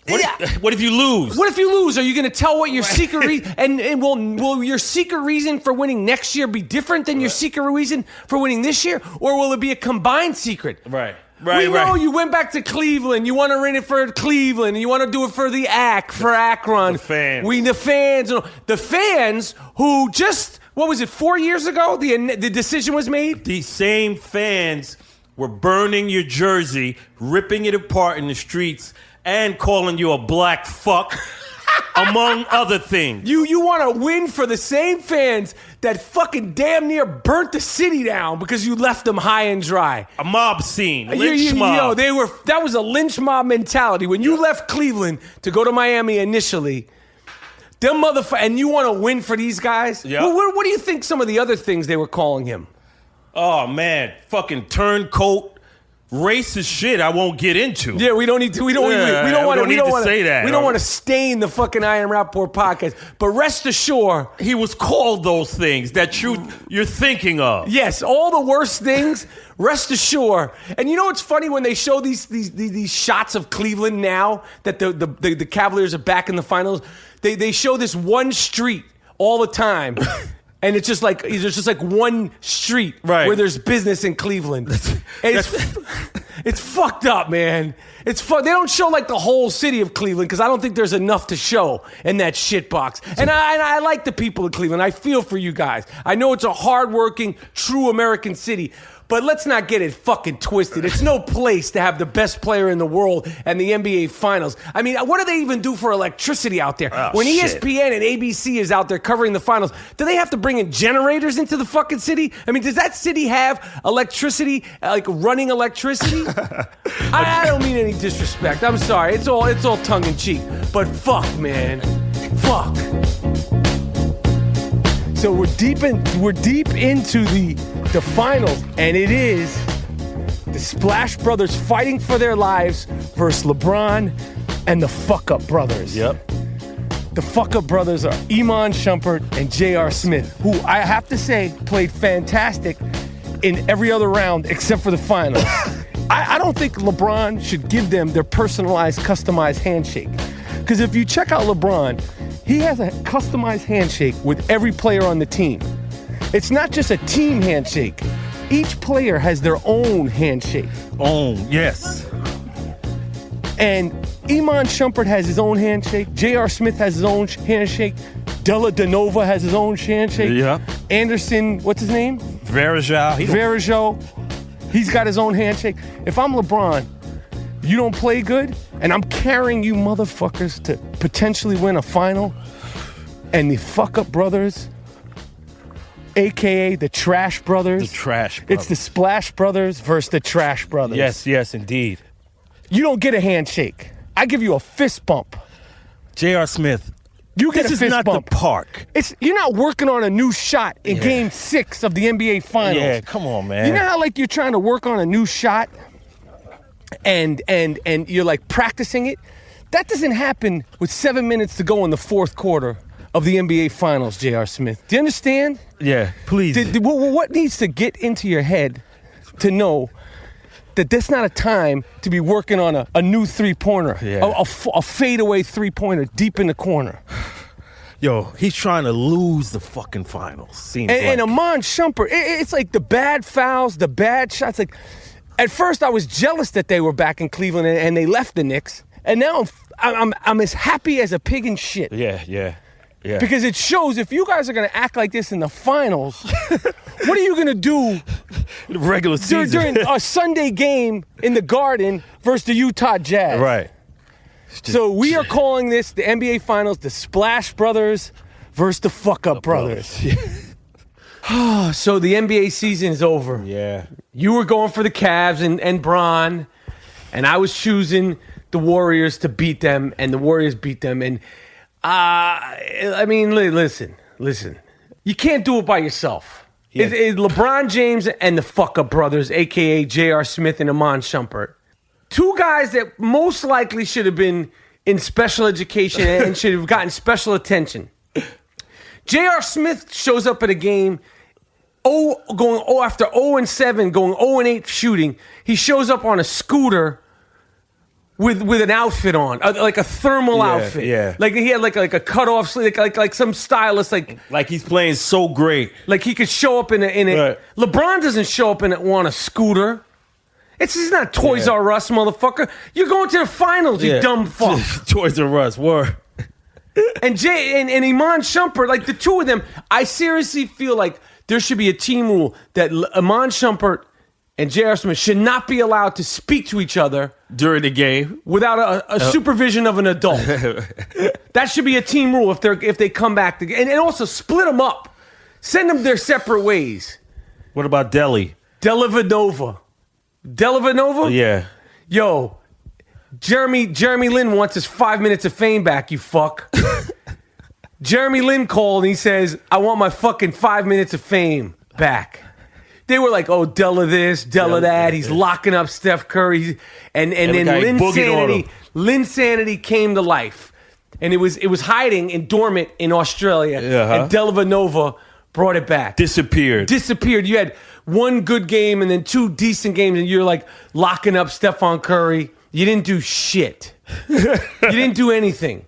what if you lose? What if you lose? Are you going to tell what your secret reason? And will your secret reason for winning next year be different than your secret reason for winning this year? Or will it be a combined secret? Right. We know you went back to Cleveland. You want to run it for Cleveland. You want to do it for the Akron. The fans. The fans who just, what was it, 4 years ago the decision was made? These same fans were burning your jersey, ripping it apart in the streets, and calling you a black fuck, among other things. You want to win for the same fans that fucking damn near burnt the city down because you left them high and dry. A mob scene, lynch mob. That was a lynch mob mentality. When you left Cleveland to go to Miami initially, them motherfuckers, and you want to win for these guys? Yeah. Well, what do you think some of the other things they were calling him? Oh, man, fucking turncoat. Racist shit I won't get into. Yeah, we don't need to. We don't want to say that. We don't want to stain the fucking I AM Rapaport podcast. But rest assured, he was called those things that you're thinking of. Yes, all the worst things. Rest assured. And you know what's funny when they show these shots of Cleveland now that the Cavaliers are back in the finals? They show this one street all the time. And it's just like there's just like one street where there's business in Cleveland. It's fucked up, man. They don't show like the whole city of Cleveland because I don't think there's enough to show in that shit box. And I like the people of Cleveland. I feel for you guys. I know it's a hardworking, true American city. But let's not get it fucking twisted. It's no place to have the best player in the world and the NBA Finals. I mean, what do they even do for electricity out there? When ESPN and ABC is out there covering the finals, do they have to bring in generators into the fucking city? I mean, does that city have electricity, like running electricity? I don't mean any disrespect. I'm sorry. It's all tongue in cheek. But fuck, man. Fuck. So we're deep into the finals, and it is the Splash Brothers fighting for their lives versus LeBron and the Fuck Up Brothers. Yep. The Fuck Up Brothers are Iman Shumpert and J.R. Smith, who I have to say played fantastic in every other round except for the finals. I don't think LeBron should give them their personalized, customized handshake. Because if you check out LeBron, he has a customized handshake with every player on the team. It's not just a team handshake. Each player has their own handshake. Yes. And Iman Shumpert has his own handshake. J.R. Smith has his own handshake. Della Denova has his own handshake. Yep. Anderson, what's his name? Varejao. He's got his own handshake. If I'm LeBron, you don't play good, and I'm carrying you motherfuckers to potentially win a final, and the Fuck Up Brothers, a.k.a. the Trash Brothers. The Trash Brothers. It's the Splash Brothers versus the Trash Brothers. Yes, indeed. You don't get a handshake. I give you a fist bump. J.R. Smith, you get a fist bump. This is not the park. You're not working on a new shot in Game 6 of the NBA Finals. Yeah, come on, man. You know how like you're trying to work on a new shot and you're like practicing it? That doesn't happen with 7 minutes to go in the fourth quarter of the NBA Finals, J.R. Smith. Do you understand? Yeah, please. What needs to get into your head to know that that's not a time to be working on a new three-pointer, a fadeaway three-pointer deep in the corner? Yo, he's trying to lose the fucking finals. Seems and Iman Shumpert, it's like the bad fouls, the bad shots. Like, at first I was jealous that they were back in Cleveland and they left the Knicks, and now I'm as happy as a pig in shit. Yeah. Because it shows if you guys are going to act like this in the finals, what are you going to do the regular season during a Sunday game in the Garden versus the Utah Jazz? Right. So we are calling this the NBA Finals, the Splash Brothers versus the Fuck Up Brothers. So the NBA season is over. Yeah. You were going for the Cavs and Bron, and I was choosing the Warriors to beat them, and the Warriors beat them. And I mean, listen. You can't do it by yourself. Yeah. It's LeBron James and the Fuck Up Brothers, a.k.a. J.R. Smith and Iman Shumpert. Two guys that most likely should have been in special education and should have gotten special attention. J.R. Smith shows up at a game after 0-7, going 0-8 shooting. He shows up on a scooter with an outfit on, like a thermal outfit. Yeah. Like he had like a cutoff sleeve, like some stylist, like he's playing so great. Like he could show up in a. Right. LeBron doesn't show up on a scooter. It's not Toys R Us, motherfucker. You're going to the finals, you dumb fuck. Toys R Us, word. And Iman Shumpert, like the two of them, I seriously feel like there should be a team rule that Iman Shumpert and J.R. Smith should not be allowed to speak to each other during the game without a supervision of an adult. That should be a team rule if they come back together. And also split them up. Send them their separate ways. What about Dellavedova? Yeah. Yo, Jeremy Lin wants his 5 minutes of fame back, you fuck. Jeremy Lin called and he says, I want my fucking 5 minutes of fame back. They were like, oh, Della this, Della that. He's locking up Steph Curry. And then Lin Sanity came to life. And it was hiding in dormant in Australia. And Dellavedova brought it back. Disappeared. You had one good game and then two decent games, and you're like locking up Stephon Curry. You didn't do shit. You didn't do anything.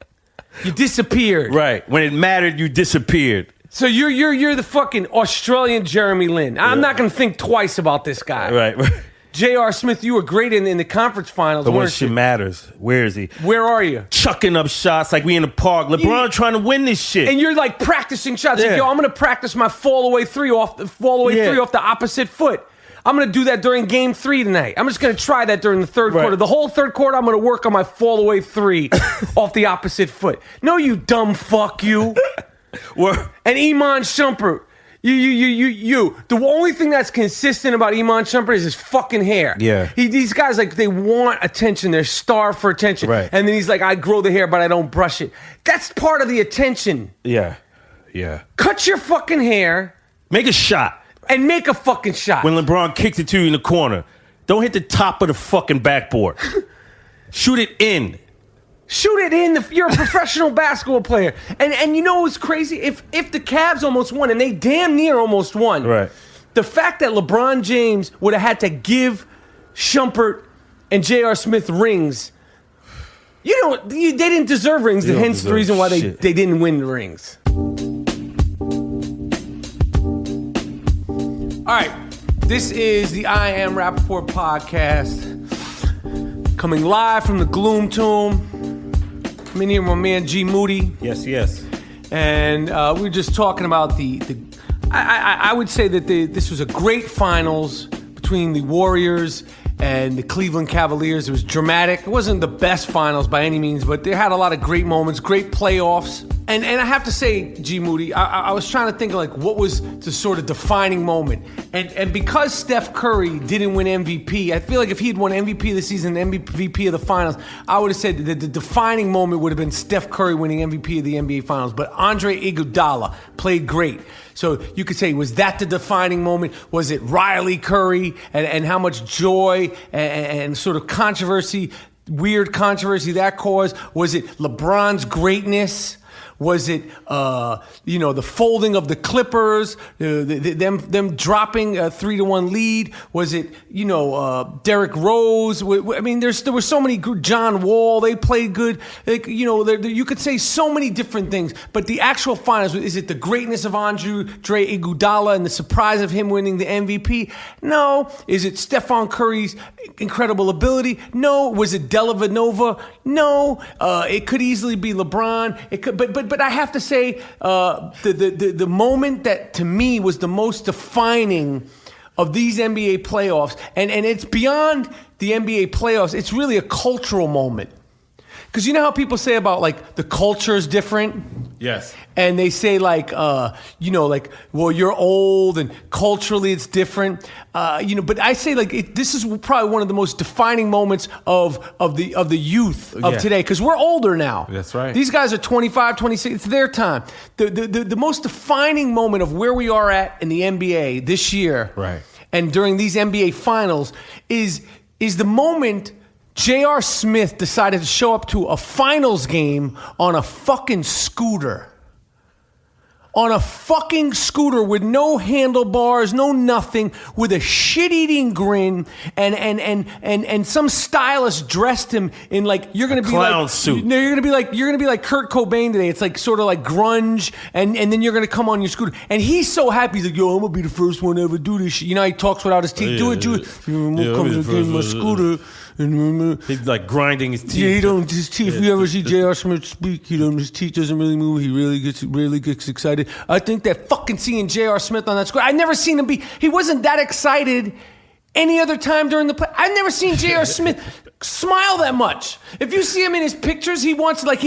You disappeared. Right. When it mattered, you disappeared. So you're the fucking Australian Jeremy Lin. I'm not going to think twice about this guy. Right. J.R. Smith, you were great in the conference finals. But when shit matters, where is he? Where are you? Chucking up shots like we in the park. LeBron trying to win this shit. And you're like practicing shots. Like, yo, I'm going to practice my fall away three off the opposite foot. I'm going to do that during game 3 tonight. I'm just going to try that during the third quarter. The whole third quarter, I'm going to work on my fall away 3 off the opposite foot. No, you dumb fuck, you. And Iman Shumpert. You. The only thing that's consistent about Iman Shumpert is his fucking hair. Yeah. These guys, like, they want attention. They're starved for attention. Right. And then he's like, I grow the hair, but I don't brush it. That's part of the attention. Yeah. Cut your fucking hair. Make a shot. And make a fucking shot. When LeBron kicks it to you in the corner, don't hit the top of the fucking backboard. Shoot it in. You're a professional basketball player. And you know what's crazy? If the Cavs almost won, and they damn near almost won, right? The fact that LeBron James would have had to give Shumpert and J.R. Smith rings, they didn't deserve rings, and hence the reason why they didn't win the rings. All right, this is the I Am Rapaport podcast, coming live from the Gloom Tomb. I'm in here with my man G Moody. Yes. And we were just talking about I would say that this was a great finals between the Warriors and the Cleveland Cavaliers. It was dramatic. It wasn't the best finals by any means, but they had a lot of great moments, great playoffs. And I have to say, G Moody, I was trying to think of like what was the sort of defining moment. And because Steph Curry didn't win MVP, I feel like if he had won MVP of the season, MVP of the finals, I would have said that the defining moment would have been Steph Curry winning MVP of the NBA Finals. But Andre Iguodala played great. So you could say, was that the defining moment? Was it Riley Curry and how much joy and sort of controversy, weird controversy that caused? Was it LeBron's greatness? Was it, the folding of the Clippers, them dropping a 3-1 lead? Was it, Derrick Rose? I mean, there were so many good. John Wall, they played good. You could say so many different things. But the actual finals, is it the greatness of Andre Iguodala and the surprise of him winning the MVP? No. Is it Stephon Curry's incredible ability? No. Was it Dellavedova? No. It could easily be LeBron. It could, but I have to say, the moment that to me was the most defining of these NBA playoffs, and it's beyond the NBA playoffs. It's really a cultural moment. Because you know how people say about, like, the culture is different? Yes. And they say, like, well, you're old and culturally it's different. But I say, like, this is probably one of the most defining moments of the youth of today. Because we're older now. That's right. These guys are 25, 26. It's their time. The most defining moment of where we are at in the NBA this year, right, and during these NBA finals is the moment J.R. Smith decided to show up to a finals game on a fucking scooter. On a fucking scooter with no handlebars, no nothing, with a shit-eating grin, and some stylist dressed him in, like, you're gonna be clown like suit. No, you're gonna be like Kurt Cobain today. It's like sort of like grunge, and then you're gonna come on your scooter, and he's so happy. He's like, yo, I'm gonna be the first one to ever do this shit. You know, he talks without his teeth. Do it, Jude. Comes again, my scooter. He's like grinding his teeth. Yeah, he don't. His teeth. If you ever see J.R. Smith speak, his teeth doesn't really move. He really gets excited. I think that fucking seeing J.R. Smith on that square. I've never seen him be. He wasn't that excited any other time during the play. I've never seen J.R. Smith smile that much. If you see him in his pictures, he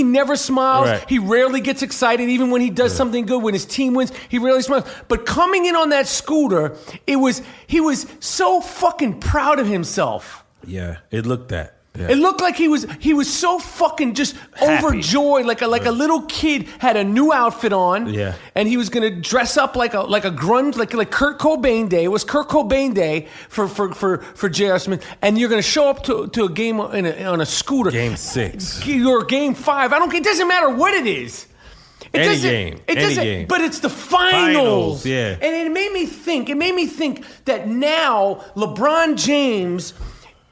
never smiles. Right. He rarely gets excited, even when he does something good. When his team wins, he rarely smiles. But coming in on that scooter, he was so fucking proud of himself. Yeah, it looked that. Yeah. It looked like he was so fucking just Happy. overjoyed, like a little kid had a new outfit on, yeah, and he was gonna dress up like a grunge, like Kurt Cobain Day. It was Kurt Cobain Day for J.R. Smith, and you're gonna show up to a game on a scooter. Game 6 or Game 5. I don't. It doesn't matter what it is. Any game. But it's the finals. Yeah, and it made me think that now LeBron James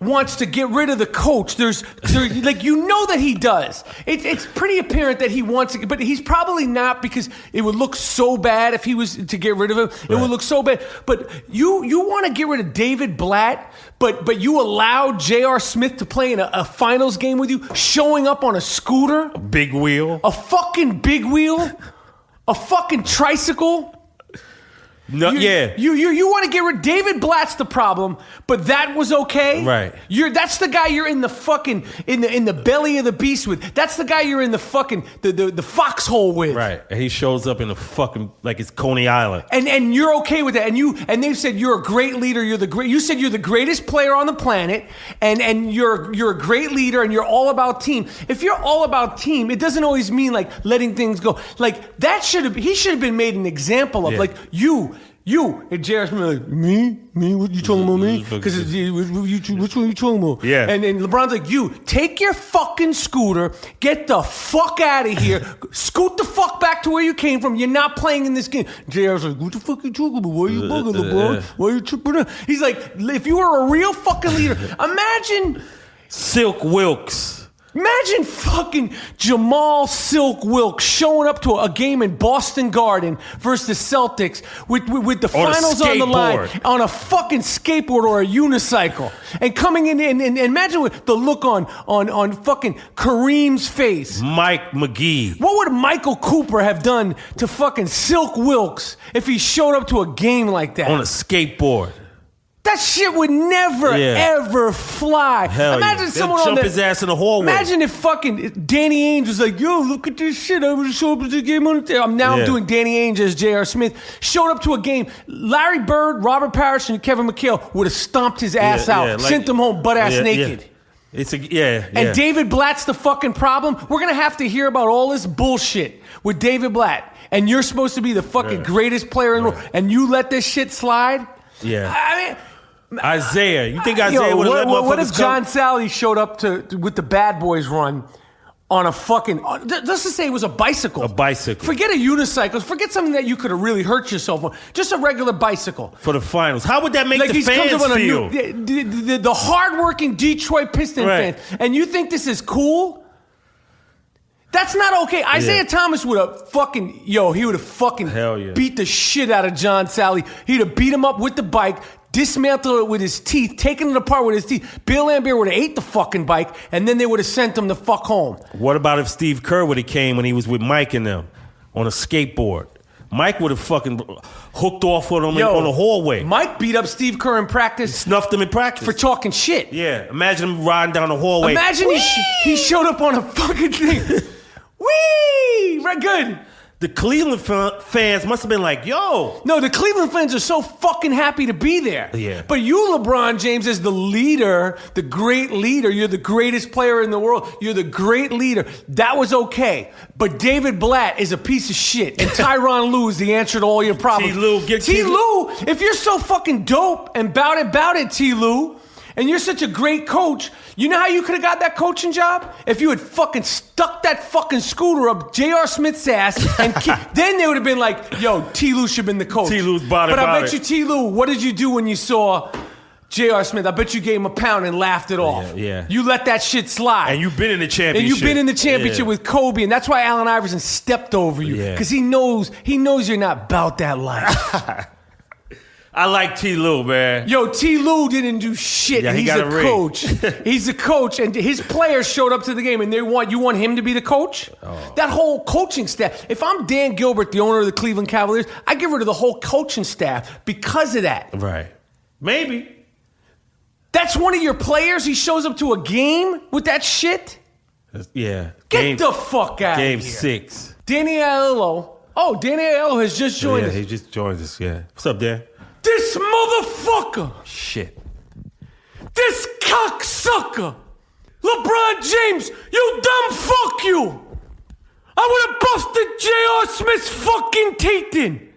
wants to get rid of the coach. There's that he does. It's pretty apparent that he wants to, but he's probably not, because it would look so bad if he was to get rid of him. It would look so bad. But you want to get rid of David Blatt, but you allow J.R. Smith to play in a finals game with you, showing up on a scooter, a big wheel, a fucking big wheel, a fucking tricycle. No, You want to get rid. David Blatt's the problem, but that was okay. Right. That's the guy you're in the fucking in the belly of the beast with. That's the guy you're in the fucking the foxhole with. Right. And he shows up in a fucking, like it's Coney Island. And you're okay with that. And they've said you're a great leader. You said you're the greatest player on the planet, and you're a great leader, and you're all about team. If you're all about team, it doesn't always mean like letting things go. Like that he should have been made an example of. Like you, and J.R. Smith, like, me? What you talking about me? Because which one you talking about? Yeah. And LeBron's like, you, take your fucking scooter, get the fuck out of here, scoot the fuck back to where you came from. You're not playing in this game. J.R.'s like, what the fuck you talking about? Why are you bugging, LeBron? Why are you tripping out? He's like, if you were a real fucking leader, imagine Silk Wilkes. Imagine fucking Jamal Silk Wilkes showing up to a game in Boston Garden versus the Celtics with the finals on the line on a fucking skateboard or a unicycle, and coming in and imagine with the look on fucking Kareem's face. Mike McGee. What would Michael Cooper have done to fucking Silk Wilkes if he showed up to a game like that? On a skateboard. That shit would never, ever fly. Hell imagine someone jump his ass in the hallway. Imagine if fucking Danny Ainge was like, yo, look at this shit. I would show up to the game on the I'm doing Danny Ainge as J.R. Smith. Showed up to a game. Larry Bird, Robert Parrish, and Kevin McHale would have stomped his ass out. Sent him home butt-ass naked. It's a And David Blatt's the fucking problem. We're going to have to hear about all this bullshit with David Blatt. And you're supposed to be the fucking greatest player in the world. And you let this shit slide? Yeah. I mean... Isaiah, you think Isaiah would have let motherfuckers What if John Sally showed up with the Bad Boys run on a fucking, let's just say it was a bicycle. A bicycle. Forget a unicycle. Forget something that you could have really hurt yourself on. Just a regular bicycle. For the finals. How would that make the he's fans coming on feel? The hardworking Detroit Pistons fans. And you think this is cool? That's not okay. Isaiah Thomas would have fucking, he would have fucking beat the shit out of John Sally. He'd have beat him up with the bike, dismantled it with his teeth, taken it apart with his teeth. Bill Laimbeer would have ate the fucking bike, and then they would have sent him the fuck home. What about if Steve Kerr would have came when he was with Mike and them on a skateboard? Mike would have fucking hooked off on him on the hallway. Mike beat up Steve Kerr in practice. Snuffed him in practice. For talking shit. Yeah, imagine him riding down the hallway. Imagine he showed up on a fucking thing. Whee! Right, good. The Cleveland fans must have been like, yo. No, the Cleveland fans are so fucking happy to be there. Yeah. But you, LeBron James, as the leader, the great leader, you're the greatest player in the world. You're the great leader. That was okay. But David Blatt is a piece of shit. And Tyronn Lue is the answer to all your problems. T. Lue, if you're so fucking dope and bout it, T. Lue, and you're such a great coach, you know how you could have got that coaching job? If you had fucking stuck that fucking scooter up J.R. Smith's ass, and then they would have been like, yo, T. Lue should have been the coach. T. Lue's bought it. But I bet you, T. Lue, what did you do when you saw J.R. Smith? I bet you gave him a pound and laughed it off. Yeah. You let that shit slide. And you've been in the championship. With Kobe, and that's why Allen Iverson stepped over you. Because he knows you're not about that life. I like T. Lue, man. Yo, T. Lue didn't do shit. Yeah, He's a coach. He's a coach, and his players showed up to the game, and you want him to be the coach? Oh. That whole coaching staff. If I'm Dan Gilbert, the owner of the Cleveland Cavaliers, I get rid of the whole coaching staff because of that. Right. Maybe. That's one of your players. He shows up to a game with that shit? Yeah. Get the fuck out of here. Game 6. Danny Aiello. Oh, Danny Aiello has just joined us. Yeah, he just joined us, yeah. What's up, Dan? This motherfucker. Shit. This cocksucker. LeBron James, you dumb fuck you. I would have busted J.R. Smith's fucking teeth in.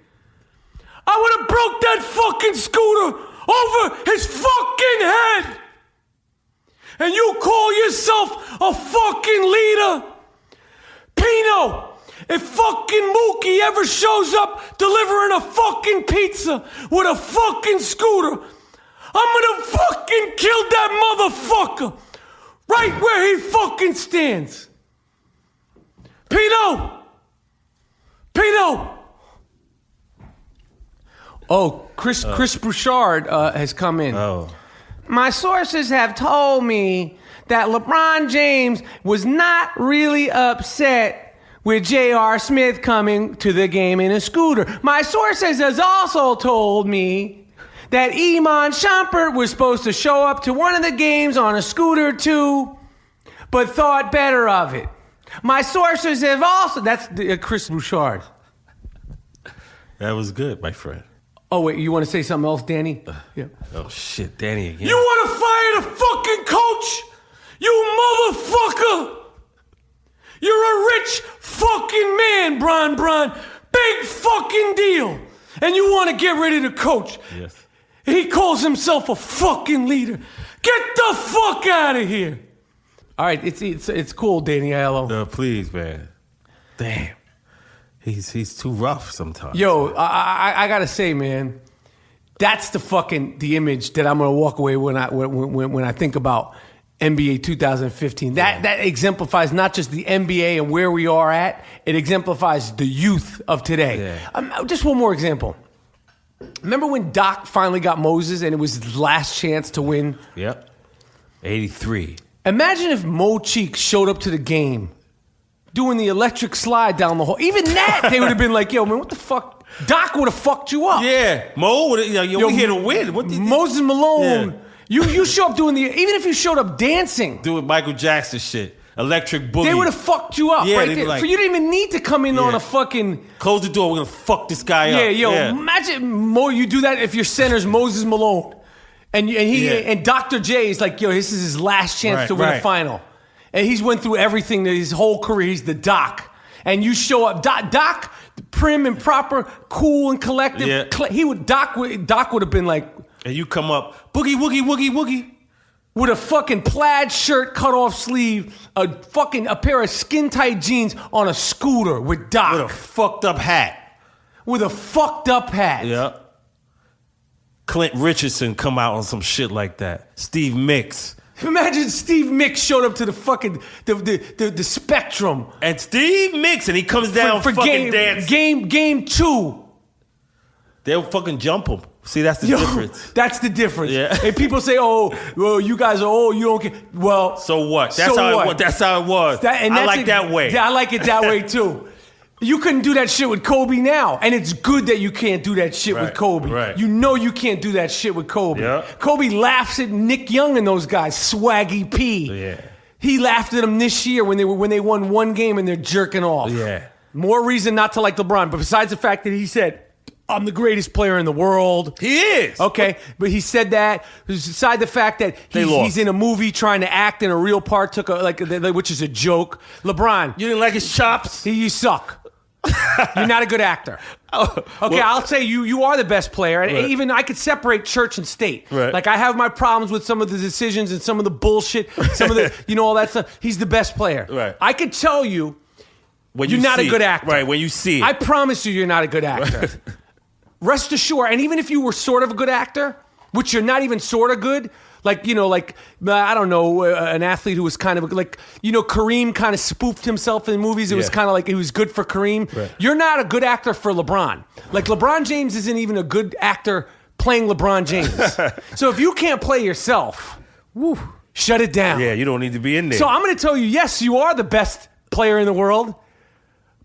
I would have broke that fucking scooter over his fucking head. And you call yourself a fucking leader? Pino. If fucking Mookie ever shows up delivering a fucking pizza with a fucking scooter, I'm gonna fucking kill that motherfucker right where he fucking stands. Pino! Oh, Chris Bouchard has come in. Oh. My sources have told me that LeBron James was not really upset with J.R. Smith coming to the game in a scooter. My sources has also told me that Iman Shumpert was supposed to show up to one of the games on a scooter too, but thought better of it. My sources have also... That's Chris Bouchard. That was good, my friend. Oh, wait, you want to say something else, Danny? Yeah. Oh, shit, Danny again. You want to fire the fucking coach? You motherfucker! You're a rich fucking man, Bron. Big fucking deal. And you want to get rid of the coach. Yes. He calls himself a fucking leader. Get the fuck out of here. All right, it's cool, Danny Aiello. No, please, man. Damn. He's too rough sometimes. Yo, I gotta say, man, that's the image that I'm gonna walk away when I think about NBA 2015. That exemplifies not just the NBA and where we are at, it exemplifies the youth of today. Yeah. Just one more example. Remember when Doc finally got Moses and it was his last chance to win? Yep. 83. Imagine if Mo Cheeks showed up to the game doing the electric slide down the hall. Even that, they would have been like, yo, man, what the fuck? Doc would have fucked you up. Yeah. Mo would have, we here to win. What Moses Malone. Yeah. You show up doing even if you showed up dancing. Doing Michael Jackson shit. Electric boogie. They would have fucked you up right there. Like, you didn't even need to come in on a fucking... Close the door, we're going to fuck this guy up. Imagine Mo, you do that if your center's Moses Malone. And Dr. J is like, yo, this is his last chance to win a final. And he's went through everything his whole career. He's the Doc. And you show up, Doc, prim and proper, cool and collective. Yeah. Doc would have been like... And you come up, boogie, woogie, woogie, woogie. with a fucking plaid shirt, cut off sleeve, a pair of skin tight jeans on a scooter with Doc. With a fucked up hat. With a fucked up hat. Yeah. Clint Richardson come out on some shit like that. Steve Mix. Imagine Steve Mix showed up to the fucking the Spectrum. And Steve Mix, and he comes down for fucking dance. Game 2. They'll fucking jump him. See, that's the difference. That's the difference. Yeah. And people say, "Oh, well, you guys are old. You don't get." Well, so what? That's how it was. I like that way. Yeah, I like it that way too. You couldn't do that shit with Kobe now, and it's good that you can't do that shit with Kobe. Right. You know you can't do that shit with Kobe. Yeah. Kobe laughs at Nick Young and those guys, Swaggy P. Yeah. He laughed at them this year when they won one game and they're jerking off. Yeah. More reason not to like LeBron, but besides the fact that he said, I'm the greatest player in the world. He is. Okay, but he said that. Beside the fact that he's in a movie trying to act in a real part, which is a joke. LeBron, you didn't like his chops? You suck. You're not a good actor. Okay, I'll say you are the best player, and even I could separate church and state. Right. Like I have my problems with some of the decisions and some of the bullshit, some of the all that stuff. He's the best player. Right. I could tell you, when you're not a good actor. Right. When you see it, I promise you're not a good actor. Right. Rest assured, and even if you were sort of a good actor, which you're not even sort of good, I don't know, an athlete who was kind of Kareem kind of spoofed himself in movies. It was kind of like he was good for Kareem. Right. You're not a good actor for LeBron. Like LeBron James isn't even a good actor playing LeBron James. So if you can't play yourself, shut it down. Yeah, you don't need to be in there. So I'm going to tell you, yes, you are the best player in the world,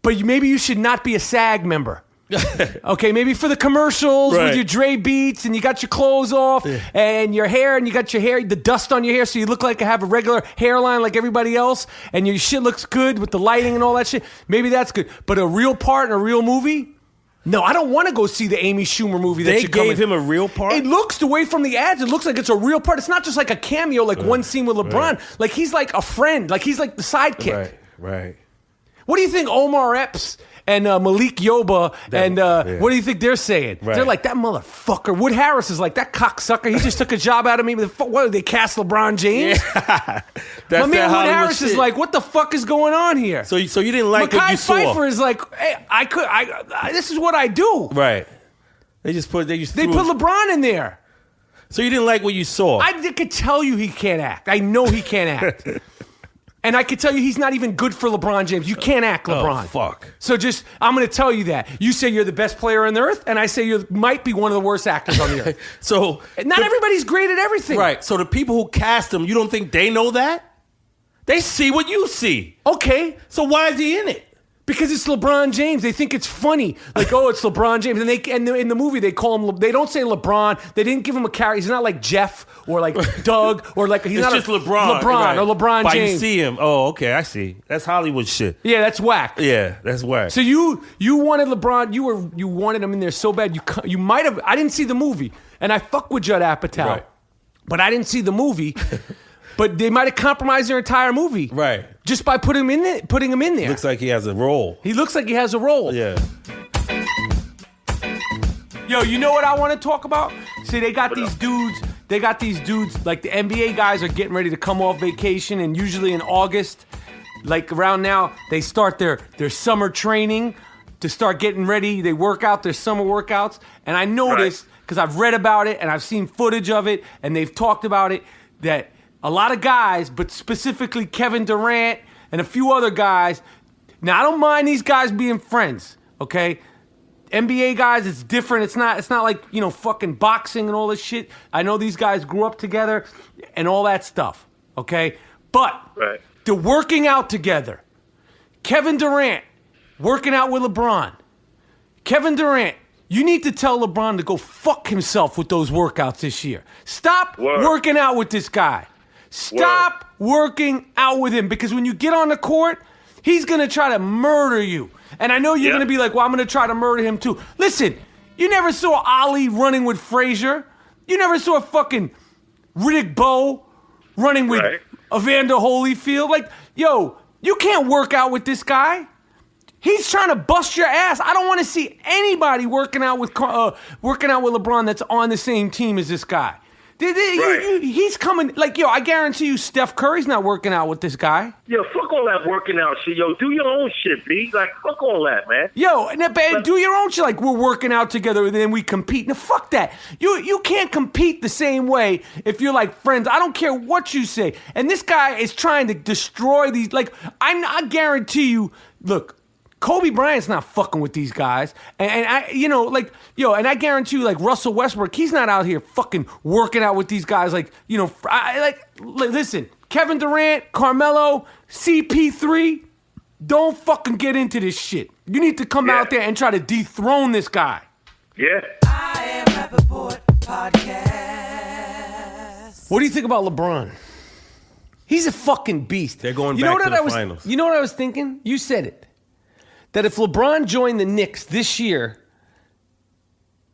but maybe you should not be a SAG member. Okay, maybe for the commercials with your Dre beats and you got your clothes off and your hair and you got your hair, the dust on your hair so you look like you have a regular hairline like everybody else and your shit looks good with the lighting and all that shit. Maybe that's good. But a real part in a real movie? No, I don't want to go see the Amy Schumer movie that you gave him a real part? It looks, the way from the ads, it looks like it's a real part. It's not just like a cameo, like one scene with LeBron. Right. Like he's like a friend. Like he's like the sidekick. Right. What do you think Omar Epps and Malik Yoba what do you think they're saying? Right. They're like, that motherfucker. Wood Harris is like, that cocksucker. He just took a job out of me. What did they cast LeBron James? Yeah. My man Wood Harris is like, what the fuck is going on here? So you didn't like what you saw? Mekhi Phifer is like, hey, this is what I do. Right. They put LeBron in there. So you didn't like what you saw? I could tell you he can't act. I know he can't act. And I could tell you he's not even good for LeBron James. You can't act LeBron. Oh, fuck. So I'm going to tell you that. You say you're the best player on the earth, and I say you might be one of the worst actors on the earth. So not everybody's great at everything. Right. So the people who cast him, you don't think they know that? They see what you see. Okay. So why is he in it? Because it's LeBron James. They think it's funny. Like, oh, it's LeBron James. And in the movie, they call him, they don't say LeBron. They didn't give him a character. He's not like Jeff or like Doug or like, he's it's not just LeBron. Right. Or LeBron But James. You see him. Oh, okay, I see. That's Hollywood shit. Yeah, that's whack. Yeah, that's whack. So you wanted LeBron, you wanted him in there so bad. You might have, I didn't see the movie. And I fuck with Judd Apatow. Right. But I didn't see the movie. But they might have compromised their entire movie. Right. Just by putting him in there. Looks like he has a role. He looks like he has a role. Yeah. Yo, you know what I want to talk about? See, they got these dudes, like the NBA guys are getting ready to come off vacation, and usually in August, like around now, they start their summer training to start getting ready. They work out their summer workouts. And I noticed, because I've read about it and I've seen footage of it, and they've talked about it, that a lot of guys, but specifically Kevin Durant and a few other guys. Now, I don't mind these guys being friends, okay? NBA guys, it's different. It's not like, fucking boxing and all this shit. I know these guys grew up together and all that stuff, okay? But they're working out together. Kevin Durant working out with LeBron. Kevin Durant, you need to tell LeBron to go fuck himself with those workouts this year. Stop working out with this guy. Stop working out with him, because when you get on the court, he's going to try to murder you. And I know you're going to be like, well, I'm going to try to murder him too. Listen, you never saw Ali running with Frazier. You never saw fucking Riddick Bowe running with Evander Holyfield. Like, yo, you can't work out with this guy. He's trying to bust your ass. I don't want to see anybody working out with LeBron that's on the same team as this guy. He's coming. Like, yo, I guarantee you, Steph Curry's not working out with this guy. Yo, fuck all that working out shit. Yo, do your own shit, B. Like, fuck all that, man. Yo, do your own shit. Like, we're working out together and then we compete. Now, fuck that. You can't compete the same way if you're like friends. I don't care what you say. And this guy is trying to destroy these. Like, I guarantee you, look, Kobe Bryant's not fucking with these guys. And I, and I guarantee you, like, Russell Westbrook, he's not out here fucking working out with these guys. Like, listen, Kevin Durant, Carmelo, CP3, don't fucking get into this shit. You need to come out there and try to dethrone this guy. Yeah. I Am Rapaport podcast. What do you think about LeBron? He's a fucking beast. They're going back to the finals. You know what I was thinking? You said it. That if LeBron joined the Knicks this year,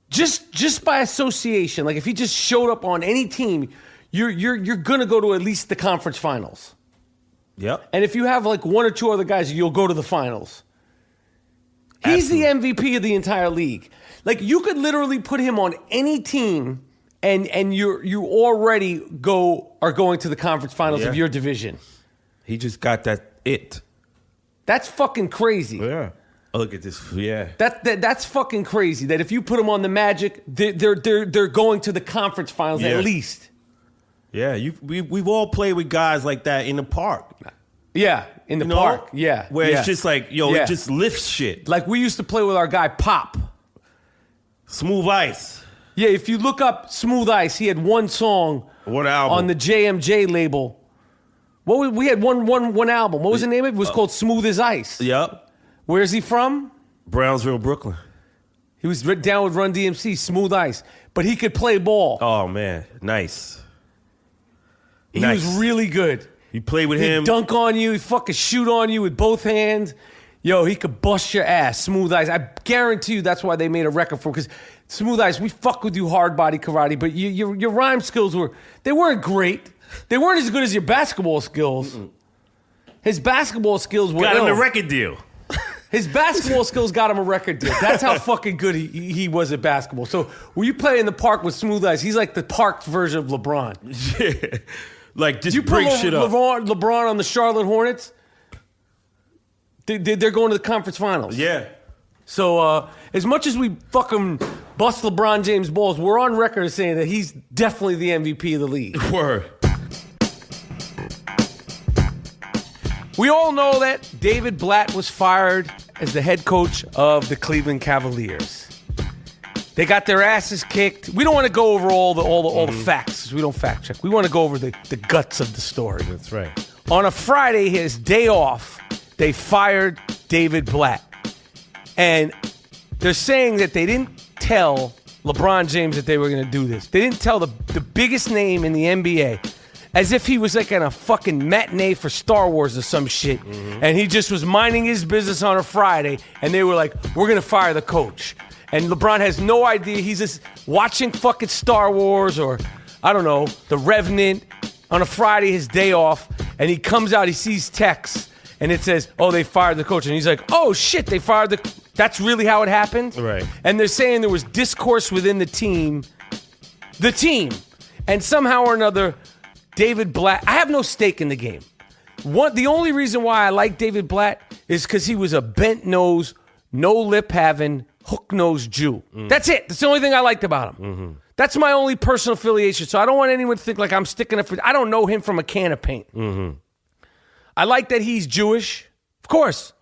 just by association, like if he just showed up on any team, you're gonna go to at least the conference finals. Yep. And if you have like one or two other guys, you'll go to the finals. He's the MVP of the entire league. Like, you could literally put him on any team, and you already are going to the conference finals of your division. He just got that it. That's fucking crazy. Yeah. Oh, look at this. Yeah. That's fucking crazy. That if you put them on the Magic, they're going to the conference finals at least. Yeah. We've all played with guys like that in the park. Yeah, in the park. Yeah. Where it's just like, it just lifts shit. Like we used to play with our guy Pop. Smooth Ice. Yeah, if you look up Smooth Ice, he had one song on the JMJ label. We had one album. What was the name of it? It was called Smooth as Ice. Yep. Where's he from? Brownsville, Brooklyn. He was down with Run DMC, Smooth Ice. But he could play ball. Oh, man. Nice. He was really good. You play with him. He'd dunk on you. He'd fucking shoot on you with both hands. Yo, he could bust your ass. Smooth Ice. I guarantee you that's why they made a record for him. Because Smooth Ice, we fuck with you hard body karate, but your rhyme skills weren't great. They weren't as good as your basketball skills. Mm-mm. His basketball skills were got him a record deal. His basketball skills got him a record deal. That's how fucking good he was at basketball. So when you play in the park with Smooth Ice, he's like the parked version of LeBron. Yeah. Like, just you bring shit up. LeBron on the Charlotte Hornets, they're going to the conference finals. Yeah. So as much as we fucking bust LeBron James balls, we're on record as saying that he's definitely the MVP of the league. Word. We all know that David Blatt was fired as the head coach of the Cleveland Cavaliers. They got their asses kicked. We don't want to go over all the facts. We don't fact check. We want to go over the guts of the story. That's right. On a Friday, his day off, they fired David Blatt. And they're saying that they didn't tell LeBron James that they were going to do this. They didn't tell the biggest name in the NBA. As if he was like in a fucking matinee for Star Wars or some shit. Mm-hmm. And he just was minding his business on a Friday. And they were like, we're going to fire the coach. And LeBron has no idea. He's just watching fucking Star Wars or, I don't know, The Revenant on a Friday, his day off. And he comes out, he sees texts. And it says, oh, they fired the coach. And he's like, oh, shit, they fired the... That's really how it happened? Right. And they're saying there was discourse within the team. And somehow or another... David Blatt, I have no stake in the game. The only reason why I like David Blatt is because he was a bent nose, no lip having, hook nosed Jew. That's it. That's the only thing I liked about him. Mm-hmm. That's my only personal affiliation. So I don't want anyone to think like I'm sticking up for. I don't know him from a can of paint. Mm-hmm. I like that he's Jewish, of course.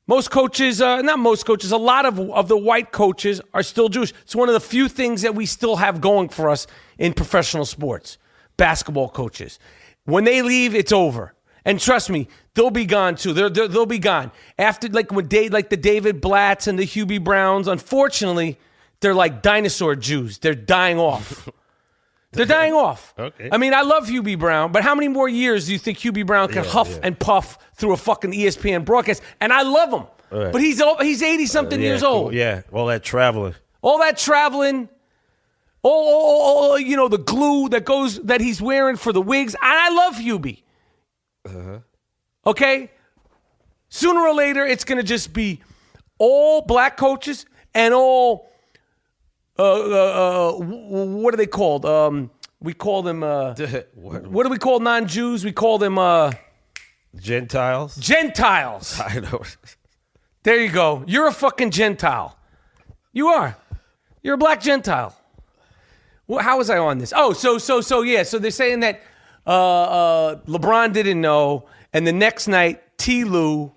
Most coaches, not most coaches, a lot of the white coaches are still Jewish. It's one of the few things that we still have going for us in professional sports. Basketball coaches. When they leave, it's over. And trust me, they'll be gone too. They'll be gone. After like the David Blatts and the Hubie Browns, unfortunately, they're like dinosaur Jews. They're dying off. They're dying off. Okay. I mean, I love Hubie Brown, but how many more years do you think Hubie Brown can huff and puff through a fucking ESPN broadcast? And I love him. Right. But he's 80-something years old. Yeah, all that traveling. The glue that he's wearing for the wigs. And I love Hubie. Uh-huh. Okay? Sooner or later, it's going to just be all black coaches and all, what are they called? We call them, what do we call non-Jews? We call them, Gentiles. Gentiles. I know. There you go. You're a fucking Gentile. You are. You're a black Gentile. Well, how was I on this? Oh, yeah. So they're saying that LeBron didn't know, and the next night, Tyronn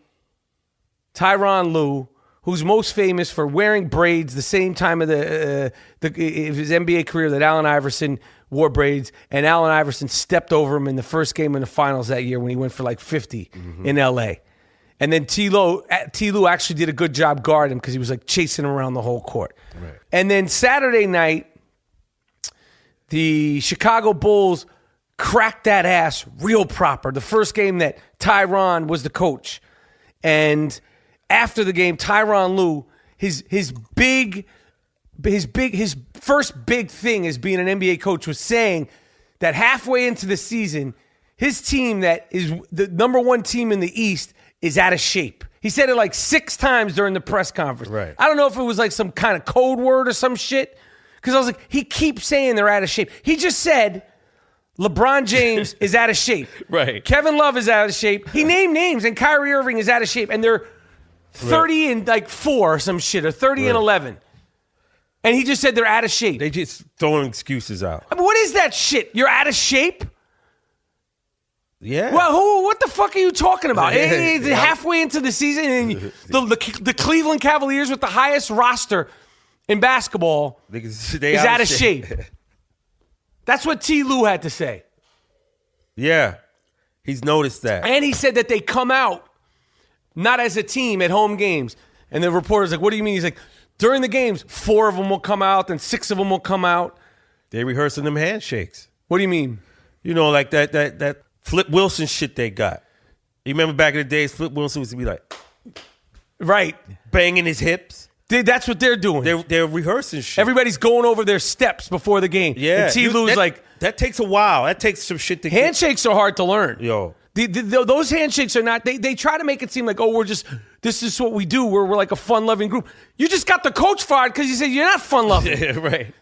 Lue, who's most famous for wearing braids the same time of his NBA career that Allen Iverson wore braids, and Allen Iverson stepped over him in the first game in the finals that year when he went for like 50 in LA. And then T. Lue actually did a good job guarding him because he was like chasing him around the whole court. Right. And then Saturday night, the Chicago Bulls cracked that ass real proper. The first game that Tyronn was the coach. And after the game, Tyronn Lue, his first big thing as being an NBA coach was saying that halfway into the season, his team that is the number one team in the East is out of shape. He said it like 6 times during the press conference. Right. I don't know if it was like some kind of code word or some shit, because I was like, he keeps saying they're out of shape. He just said LeBron James is out of shape. Right. Kevin Love is out of shape. He named names, and Kyrie Irving is out of shape, and they're 30 and like 4 or some shit, or 30 and 11. And he just said they're out of shape. They just throwing excuses out. I mean, what is that shit? You're out of shape? Yeah. Well, what the fuck are you talking about? Halfway into the season, and the Cleveland Cavaliers with the highest roster in basketball is out of shape. That's what T. Lue had to say. Yeah. He's noticed that. And he said that they come out not as a team at home games. And the reporter's like, what do you mean? He's like, during the games, 4 of them will come out, and 6 of them will come out. They rehearsing them handshakes. What do you mean? You know, like that Flip Wilson shit they got. You remember back in the days, Flip Wilson used to be like, right, banging his hips. That's what they're doing. They're rehearsing shit. Everybody's going over their steps before the game. Yeah. And T. Lue's like, that takes a while. That takes some shit to handshakes are hard to learn. Yo. Those handshakes are not, they try to make it seem like, oh, this is what we do. We're like a fun-loving group. You just got the coach fired because you said you're not fun-loving. Yeah, right.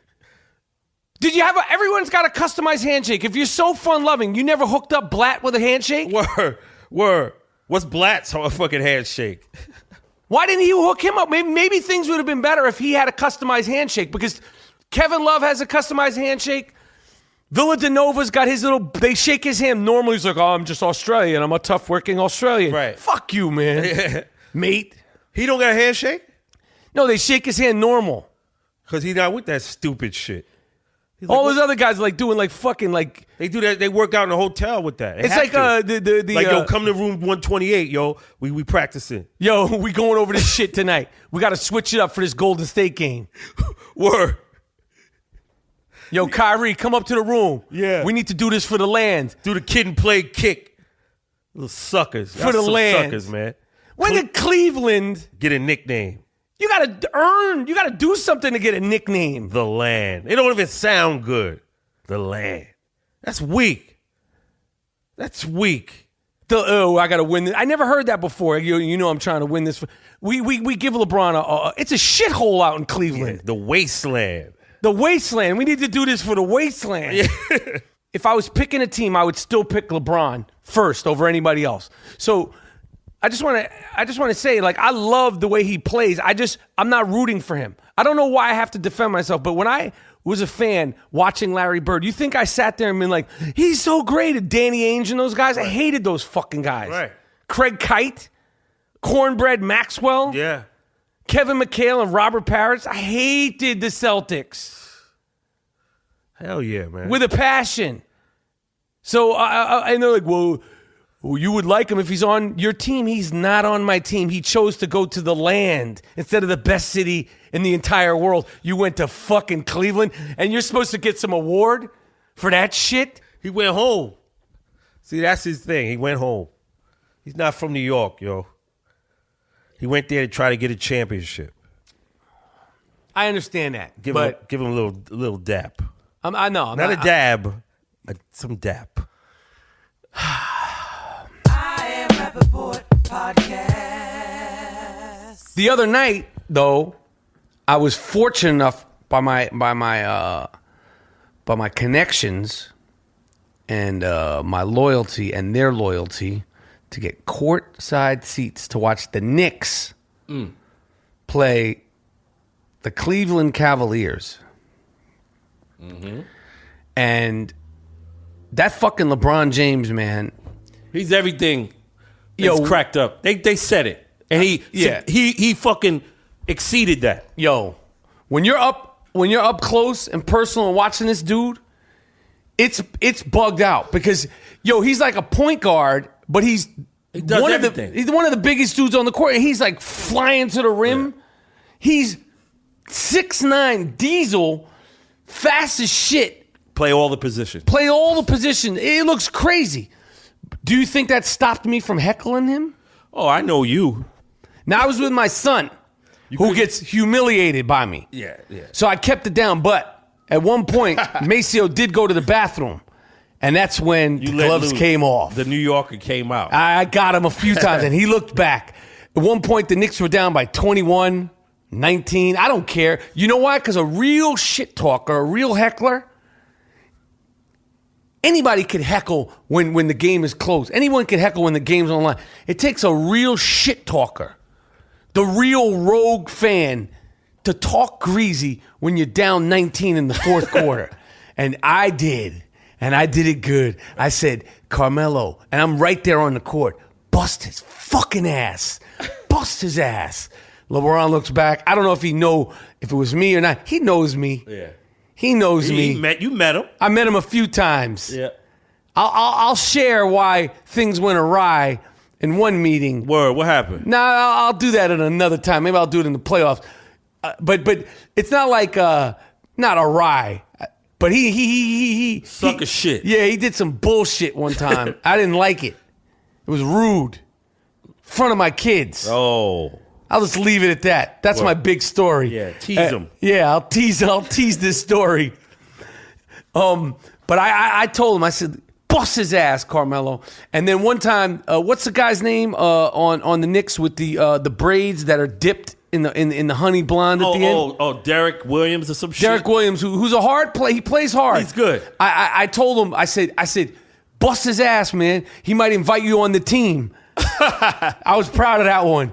Did you have everyone's got a customized handshake. If you're so fun-loving, you never hooked up Blatt with a handshake? Word. What's Blatt's fucking handshake? Why didn't he hook him up? Maybe things would have been better if he had a customized handshake, because Kevin Love has a customized handshake. Villanova's got his little, they shake his hand. Normally he's like, oh, I'm just Australian. I'm a tough working Australian. Right. Fuck you, man. Mate. He don't got a handshake? No, they shake his hand normal. Because he's not with that stupid shit. All those other guys are like doing like fucking like. They do that. They work out in a hotel with that. It's like yo, come to room 128, yo. We practicing. Yo, we going over this shit tonight. We got to switch it up for this Golden State game. Word. Yo, Kyrie, come up to the room. Yeah. We need to do this for the land. Do the kid and play kick. Little suckers. For the land. Suckers, man. When did Cleveland get a nickname? You got to do something to get a nickname. The Land. It don't even sound good. The Land. That's weak. That's weak. I got to win this. I never heard that before. You know I'm trying to win this. We give LeBron it's a shithole out in Cleveland. Yeah, the wasteland. The wasteland. We need to do this for the wasteland. Yeah. If I was picking a team, I would still pick LeBron first over anybody else. So I just want to say, like, I love the way he plays. I'm not rooting for him. I don't know why I have to defend myself, but when I was a fan watching Larry Bird, you think I sat there and been like, he's so great at Danny Ainge and those guys? I hated those fucking guys. Right. Craig Kite, Cornbread Maxwell, yeah, Kevin McHale and Robert Parrish. I hated the Celtics. Hell yeah, man. With a passion. So and they're like, well, you would like him if he's on your team. He's not on my team. He chose to go to the land instead of the best city in the entire world. You went to fucking Cleveland, and you're supposed to get some award for that shit? He went home. See, that's his thing. He went home. He's not from New York, yo. He went there to try to get a championship. I understand that. Give him a little dap. I know. Not a dab, some dap. I Am Rapaport podcast. The other night, though, I was fortunate enough by my but my connections and my loyalty and their loyalty to get courtside seats to watch the Knicks play the Cleveland Cavaliers. And that fucking LeBron James, man. He's everything. It's cracked up. They said it. And he fucking exceeded that. Yo, when you're up close and personal and watching this dude, it's bugged out because he's like a point guard, but he's one of the biggest dudes on the court, and he's like flying to the rim. Yeah. He's 6'9", diesel, fast as shit. Play all the positions. It looks crazy. Do you think that stopped me from heckling him? Oh, I know you. Now I was with my son, who gets humiliated by me. Yeah. So I kept it down, but at one point, Maceo did go to the bathroom, and that's when the gloves came off. The New Yorker came out. I got him a few times, and he looked back. At one point, the Knicks were down by 21, 19. I don't care. You know why? Because a real shit talker, a real heckler, anybody could heckle when the game is close. Anyone could heckle when the game's online. It takes a real shit talker, the real rogue fan, to talk greasy when you're down 19 in the fourth quarter. And I did. And I did it good. I said, Carmelo, and I'm right there on the court, bust his fucking ass. Bust his ass. LeBron looks back. I don't know if he know if it was me or not. He knows me. Yeah. He knows me. You met him. I met him a few times. Yeah. I'll share why things went awry in one meeting. Word, what happened? No, I'll do that at another time. Maybe I'll do it in the playoffs. But it's not like not awry. But he suck a shit. Yeah, he did some bullshit one time. I didn't like it. It was rude. In front of my kids. Oh. I'll just leave it at that. That's my big story. Yeah, tease him. Yeah, I'll tease this story. But I told him, I said, bust his ass, Carmelo. And then one time, what's the guy's name on the Knicks with the braids that are dipped in the honey blonde at the end? Oh, Derek Williams or some shit. Derek Williams, who's a hard play. He plays hard. He's good. I told him, I said, bust his ass, man. He might invite you on the team. I was proud of that one.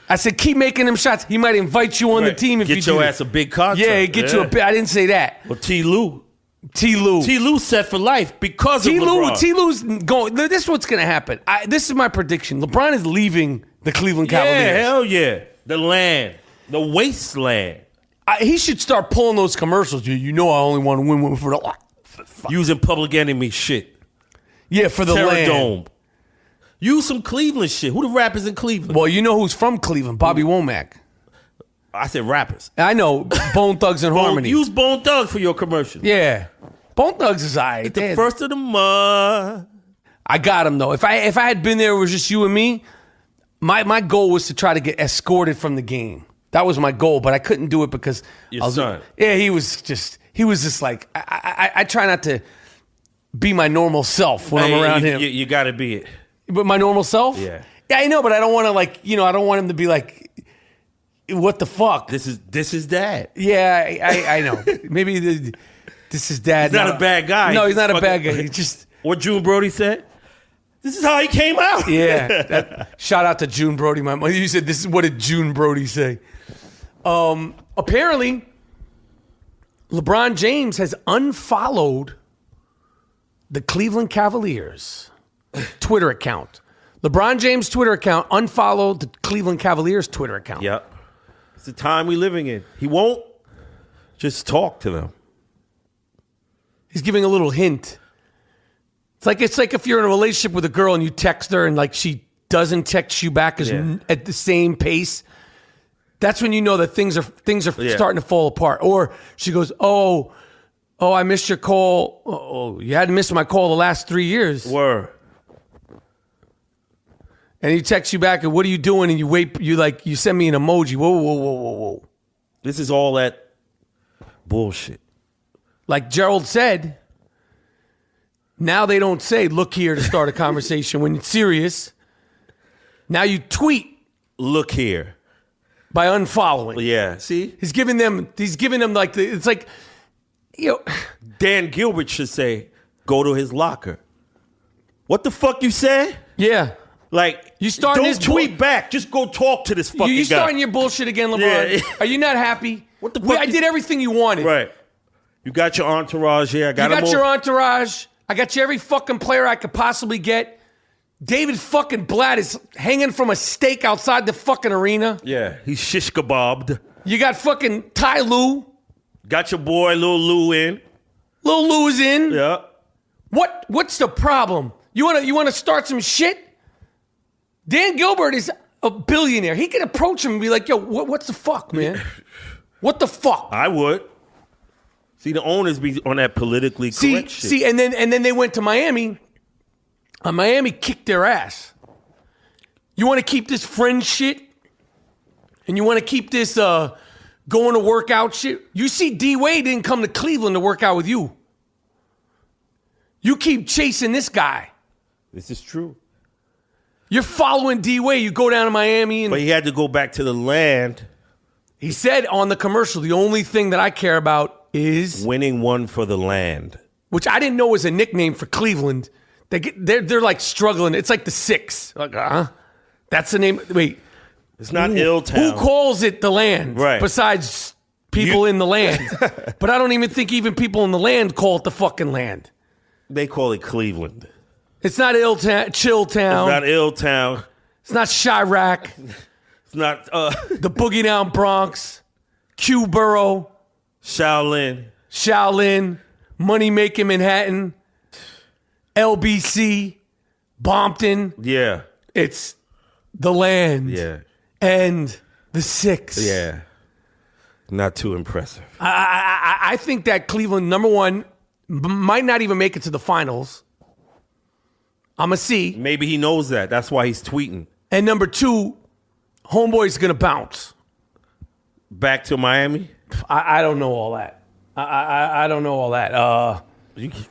I said, keep making them shots. He might invite you on the team if you do. Get your ass a big contract. Yeah, get you a big. I didn't say that. Well, T. Lou set for life because of LeBron. T. Lou's going. This is what's going to happen. This is my prediction. LeBron is leaving the Cleveland Cavaliers. Yeah, hell yeah. The land. The wasteland. He should start pulling those commercials. You know I only want to win one for the... Using Public Enemy shit. Yeah, for the land. Dome. Use some Cleveland shit. Who the rappers in Cleveland? Well, you know who's from Cleveland? Bobby Womack. I said rappers. I know. Bone Thugs and Harmony. Use Bone Thugs for your commercial. Yeah. Bone Thugs is all right. It's the first of the month. I got him, though. If I had been there, it was just you and me, my goal was to try to get escorted from the game. That was my goal, but I couldn't do it because... Your son. Yeah, he was just like... I try not to be my normal self when I'm around him. You got to be it. But my normal self? Yeah. Yeah, I know, but I don't want to I don't want him to be like, what the fuck? This is dad. Yeah, I know. Maybe this is dad. He's not a bad guy. No, he's not a bad guy. He just... What June Brody said? This is how he came out. Yeah. Shout out to June Brody. My mother. You said, this is what did June Brody say? Apparently, LeBron James has unfollowed the Cleveland Cavaliers Twitter account. LeBron James' Twitter account unfollowed the Cleveland Cavaliers Twitter account. Yep. It's the time we're living in. He won't just talk to them. He's giving a little hint. It's like if you're in a relationship with a girl and you text her and like she doesn't text you back at the same pace. That's when you know that things are starting to fall apart. Or she goes, "Oh, I missed your call. Oh, you hadn't missed my call the last 3 years." Word. And he texts you back, and what are you doing? And you wait, you send me an emoji. Whoa. This is all that bullshit. Like Gerald said, now they don't say, look here to start a conversation when it's serious. Now you tweet. Look here. By unfollowing. Yeah, see? He's giving them like, it's like, Dan Gilbert should say, go to his locker. What the fuck you say? Yeah. Like, You starting don't this tweet back. Just go talk to this fucking guy. You starting your bullshit again, LeBron? Yeah. Are you not happy? What the fuck? I did everything you wanted. Right. You got your entourage here. I got You got your entourage. I got you every fucking player I could possibly get. David fucking Blatt is hanging from a stake outside the fucking arena. Yeah, he's shish kebabbed. You got fucking Ty Lue. Got your boy Lil Lou in. Lil Lou's in. Yeah. What's the problem? You wanna start some shit? Dan Gilbert is a billionaire. He can approach him and be like, yo, what's the fuck, man? What the fuck? I would. See, the owners be on that politically correct shit. See, and then they went to Miami. And Miami kicked their ass. You want to keep this friend shit? And you want to keep this going to work out shit? You see, D-Wade didn't come to Cleveland to work out with you. You keep chasing this guy. This is true. You're following D-Wade. You go down to Miami. But he had to go back to the land. He said on the commercial, the only thing that I care about is winning one for the land. Which I didn't know was a nickname for Cleveland. They're like struggling. It's like the Six. Like, that's the name. Wait. It's not Illtown. Who calls it the land? Right. Besides people in the land. But I don't even think even people in the land call it the fucking land. They call it Cleveland. It's not Chilltown. It's not Illtown. It's not Chirac. It's not the Boogie Down Bronx. Q Borough. Shaolin. Money Making Manhattan. LBC. Bompton. Yeah. It's the land. Yeah. And the Six. Yeah. Not too impressive. I think that Cleveland, number one, might not even make it to the finals. I'm a C. Maybe he knows that. That's why he's tweeting. And number two, homeboy's going to bounce. Back to Miami? I don't know all that. I don't know all that.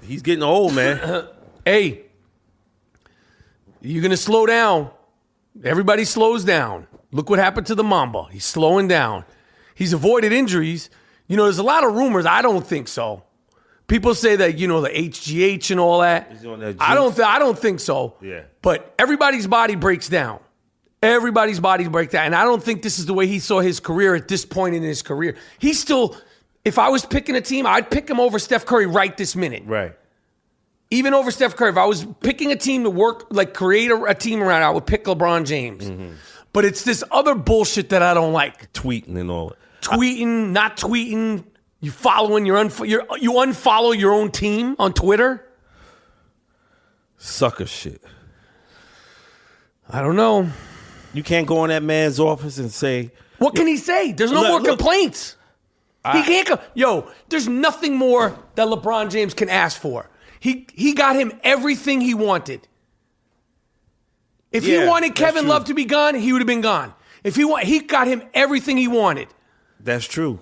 He's getting old, man. Hey, you're going to slow down. Everybody slows down. Look what happened to the Mamba. He's slowing down. He's avoided injuries. You know, there's a lot of rumors. I don't think so. People say that, the HGH and all that. I don't think so. Yeah. But everybody's body breaks down. Everybody's body breaks down. And I don't think this is the way he saw his career at this point in his career. He's still, if I was picking a team, I'd pick him over Steph Curry right this minute. Right. Even over Steph Curry. If I was picking a team to work, like create a team around, I would pick LeBron James. Mm-hmm. But it's this other bullshit that I don't like. Tweeting and all that. Tweeting, not tweeting. You following you unfollow your own team on Twitter? Sucker shit. I don't know. You can't go in that man's office and say... What can he say? There's no more complaints. He can't go... Yo, there's nothing more that LeBron James can ask for. He got him everything he wanted. If he wanted Kevin Love to be gone, he would have been gone. He got him everything he wanted. That's true.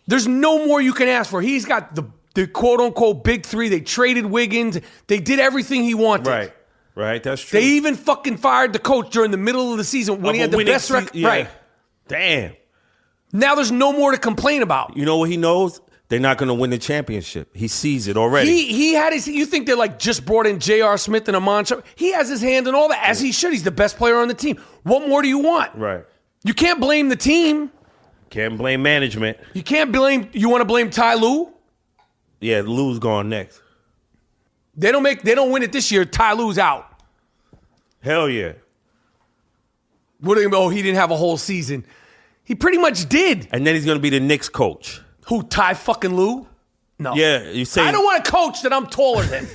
There's no more you can ask for. He's got the quote-unquote big three. They traded Wiggins. They did everything he wanted. Right, that's true. They even fucking fired the coach during the middle of the season when he had the best record. Yeah. Right. Damn. Now there's no more to complain about. You know what he knows? They're not going to win the championship. He sees it already. He had his... You think they just brought in J.R. Smith and Amon? He has his hand in all that, as he should. He's the best player on the team. What more do you want? Right. You can't blame the team. Can't blame management. You can't blame... You want to blame Ty Lue? Yeah, Lue's gone next. They don't win it this year. Ty Lue's out. Hell yeah. What do you mean? Oh, he didn't have a whole season. He pretty much did. And then he's going to be the Knicks coach. Who, Ty fucking Lue? No. Yeah, you say... I don't want a coach that I'm taller than.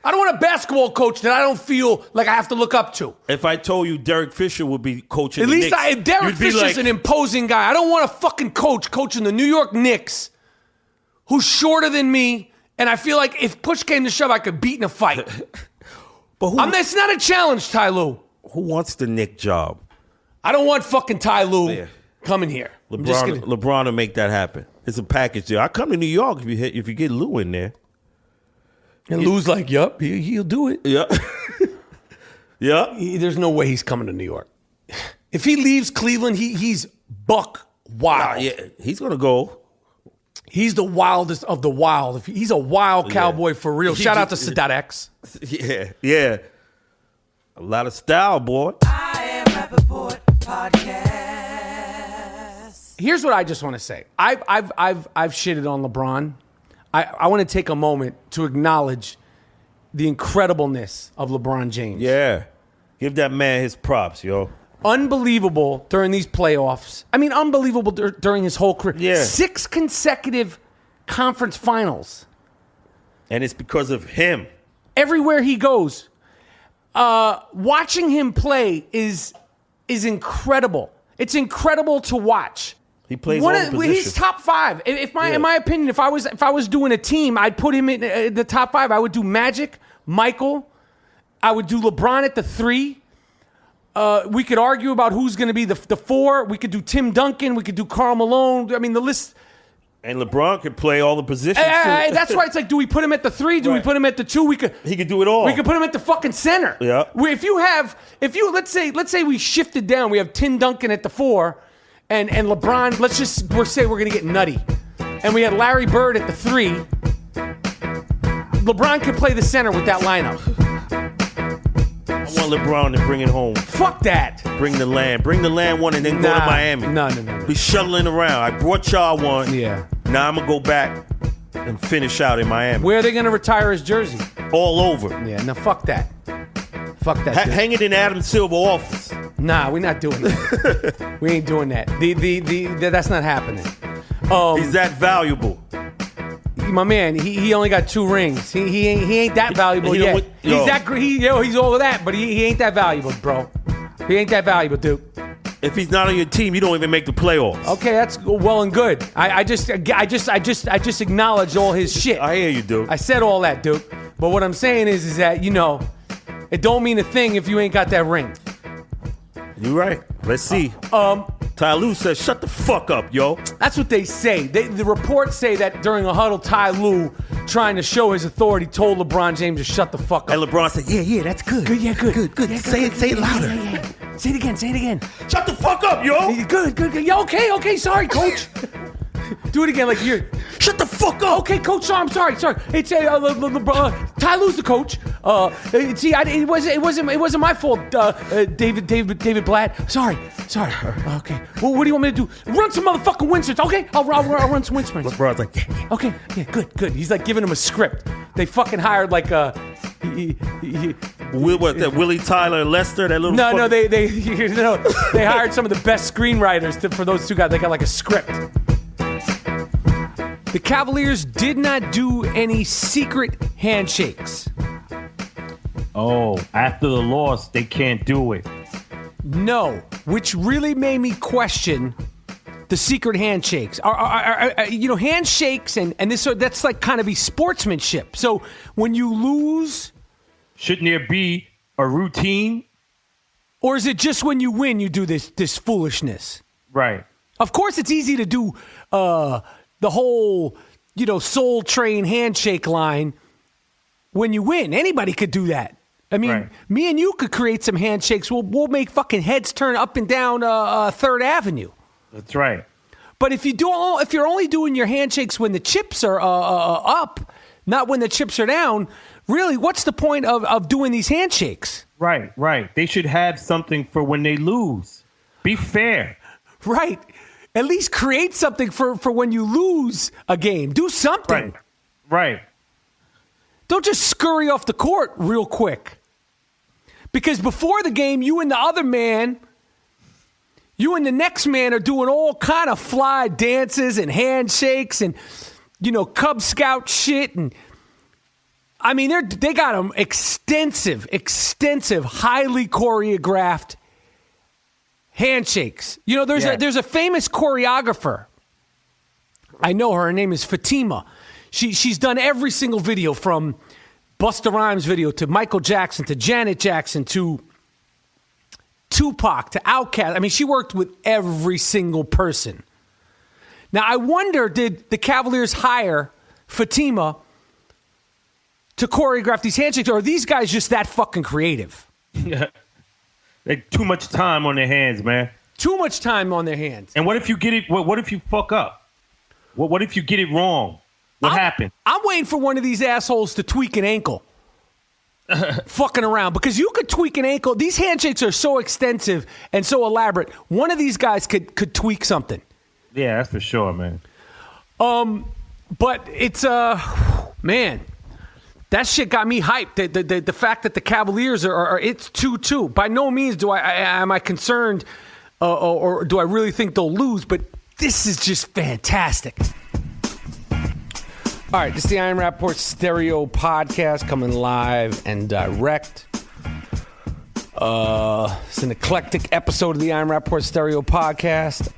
I don't want a basketball coach that I don't feel like I have to look up to. If I told you Derek Fisher would be coaching At the least Knicks... Derek Fisher's an imposing guy. I don't want a fucking coach coaching the New York Knicks who's shorter than me, and I feel like if push came to shove, I could beat in a fight. But it's not a challenge, Ty Lue. Who wants the Knick job? I don't want fucking Ty Lue coming here. LeBron will make that happen. It's a package deal. I come to New York if you get Lue in there. And Lue's like, yup, he'll do it. Yeah. Yeah. There's no way he's coming to New York. If he leaves Cleveland, he's buck wild. Yeah, he's going to go. He's the wildest of the wild. He's a wild cowboy for real. Shout out to Sadat X. Yeah. A lot of style, boy. I Am Rapaport podcast. Here's what I just want to say. I've shitted on LeBron. I want to take a moment to acknowledge the incredibleness of LeBron James. Yeah. Give that man his props, yo. Unbelievable during these playoffs. I mean, unbelievable during his whole career. Yeah. 6 consecutive conference finals. And it's because of him. Everywhere he goes. Watching him play is incredible. It's incredible to watch. He plays all the positions. He's top 5. In my opinion, if I was doing a team, I'd put him in the top 5. I would do Magic, Michael. I would do LeBron at the 3. We could argue about who's going to be the 4. We could do Tim Duncan. We could do Karl Malone. I mean, the list. And LeBron could play all the positions, too. That's why it's like, do we put him at the 3? Do we put him at the 2? He could do it all. We could put him at the fucking center. Yeah. Let's say we shifted down. We have Tim Duncan at the 4, and LeBron. We're going to get nutty, and we had Larry Bird at the 3. LeBron could play the center with that lineup. I want LeBron to bring it home. Fuck that. Bring the land one and then go to Miami. No. Be shuttling around. I brought y'all one. Yeah. Now I'm going to go back and finish out in Miami. Where are they going to retire his jersey? All over. Yeah, no, fuck that. Fuck that. Hang it in Adam Silver office. Nah, we're not doing that. We ain't doing that. That's not happening. He's that valuable. My man, he only got 2 rings. He ain't that valuable yet. He's all of that, but he ain't that valuable, bro. He ain't that valuable, dude. If he's not on your team, you don't even make the playoffs. Okay, that's well and good. I just acknowledge all his shit. I hear you, dude. I said all that, dude. But what I'm saying is that it don't mean a thing if you ain't got that ring. You right. Let's see. Ty Lue says, shut the fuck up, yo. That's what they say. The reports say that during a huddle, Ty Lue, trying to show his authority, told LeBron To shut the fuck up. And LeBron said, yeah, that's good. Good. Yeah, say it louder. Yeah. Say it again. Shut the fuck up, yo. Good. Yeah, okay, sorry, coach. Do it again, like you're. Shut the fuck up. Okay, coach. I'm sorry. It's Ty Lue's the coach. It wasn't my fault. David Blatt. Sorry. Okay. Well, what do you want me to do? Run some motherfucking wind sprints. Okay, I'll run some wind sprints. LeBron's like, yeah. Okay, yeah, good. He's like giving him a script. They fucking hired like Willie Tyler Lester, that little. No, they hired some of the best screenwriters for those 2 guys. They got like a script. The Cavaliers did not do any secret handshakes. Oh, after the loss, they can't do it. No, which really made me question the secret handshakes. Handshakes and this, that's like kind of be sportsmanship. So when you lose, shouldn't there be a routine? Or is it just when you win you do this foolishness? Right. Of course, it's easy to do the whole, Soul Train handshake line when you win. Anybody could do that. I mean, Me and you could create some handshakes. We'll make fucking heads turn up and down 3rd Avenue. That's right. But if you're only doing your handshakes when the chips are up, not when the chips are down, really, what's the point of doing these handshakes? Right. They should have something for when they lose. Be fair. Right. At least create something for when you lose a game. Do something. Right. Don't just scurry off the court real quick. Because before the game, you and the next man are doing all kind of fly dances and handshakes and, Cub Scout shit. And I mean, they got them extensive, highly choreographed handshakes. There's a famous choreographer. I know her. Her name is Fatima. She's done every single video from Busta Rhymes video to Michael Jackson to Janet Jackson to Tupac to Outkast. I mean, she worked with every single person. Now, I wonder, did the Cavaliers hire Fatima to choreograph these handshakes, or are these guys just that fucking creative? They too much time on their hands, man. Too much time on their hands. And what if you get it? What if you fuck up? What if you get it wrong? What happened? I'm waiting for one of these assholes to tweak an ankle. Fucking around, because you could tweak an ankle. These handshakes are so extensive and so elaborate. One of these guys could tweak something. Yeah, that's for sure, man. But it's man, that shit got me hyped. The fact that the Cavaliers are it's 2-2. By no means am I concerned, or do I really think they'll lose? But this is just fantastic. All right, this is the I Am Rapaport Stereo Podcast coming live and direct. It's an eclectic episode of the I Am Rapaport Stereo Podcast.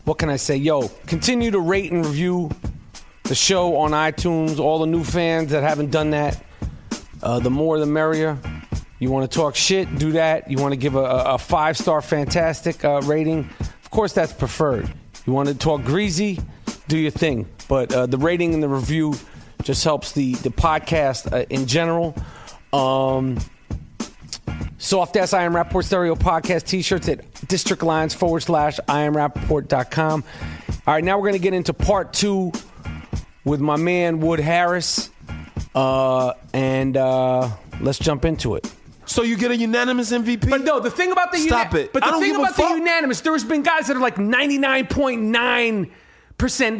What can I say? Yo, continue to rate and review the show on iTunes. All the new fans that haven't done that, the more the merrier. You want to talk shit, do that. You want to give a 5-star fantastic rating, of course that's preferred. You want to talk greasy, do your thing. But the rating and the review just helps the podcast in general. Soft ass I Am Rapaport Stereo Podcast t-shirts at districtlines/IamRapaport.com. All right, now we're going to get into part 2 with my man Wood Harris. And let's jump into it. So you get a unanimous MVP? But no, the thing about the But the thing about the unanimous, there's been guys that are like 99.9%.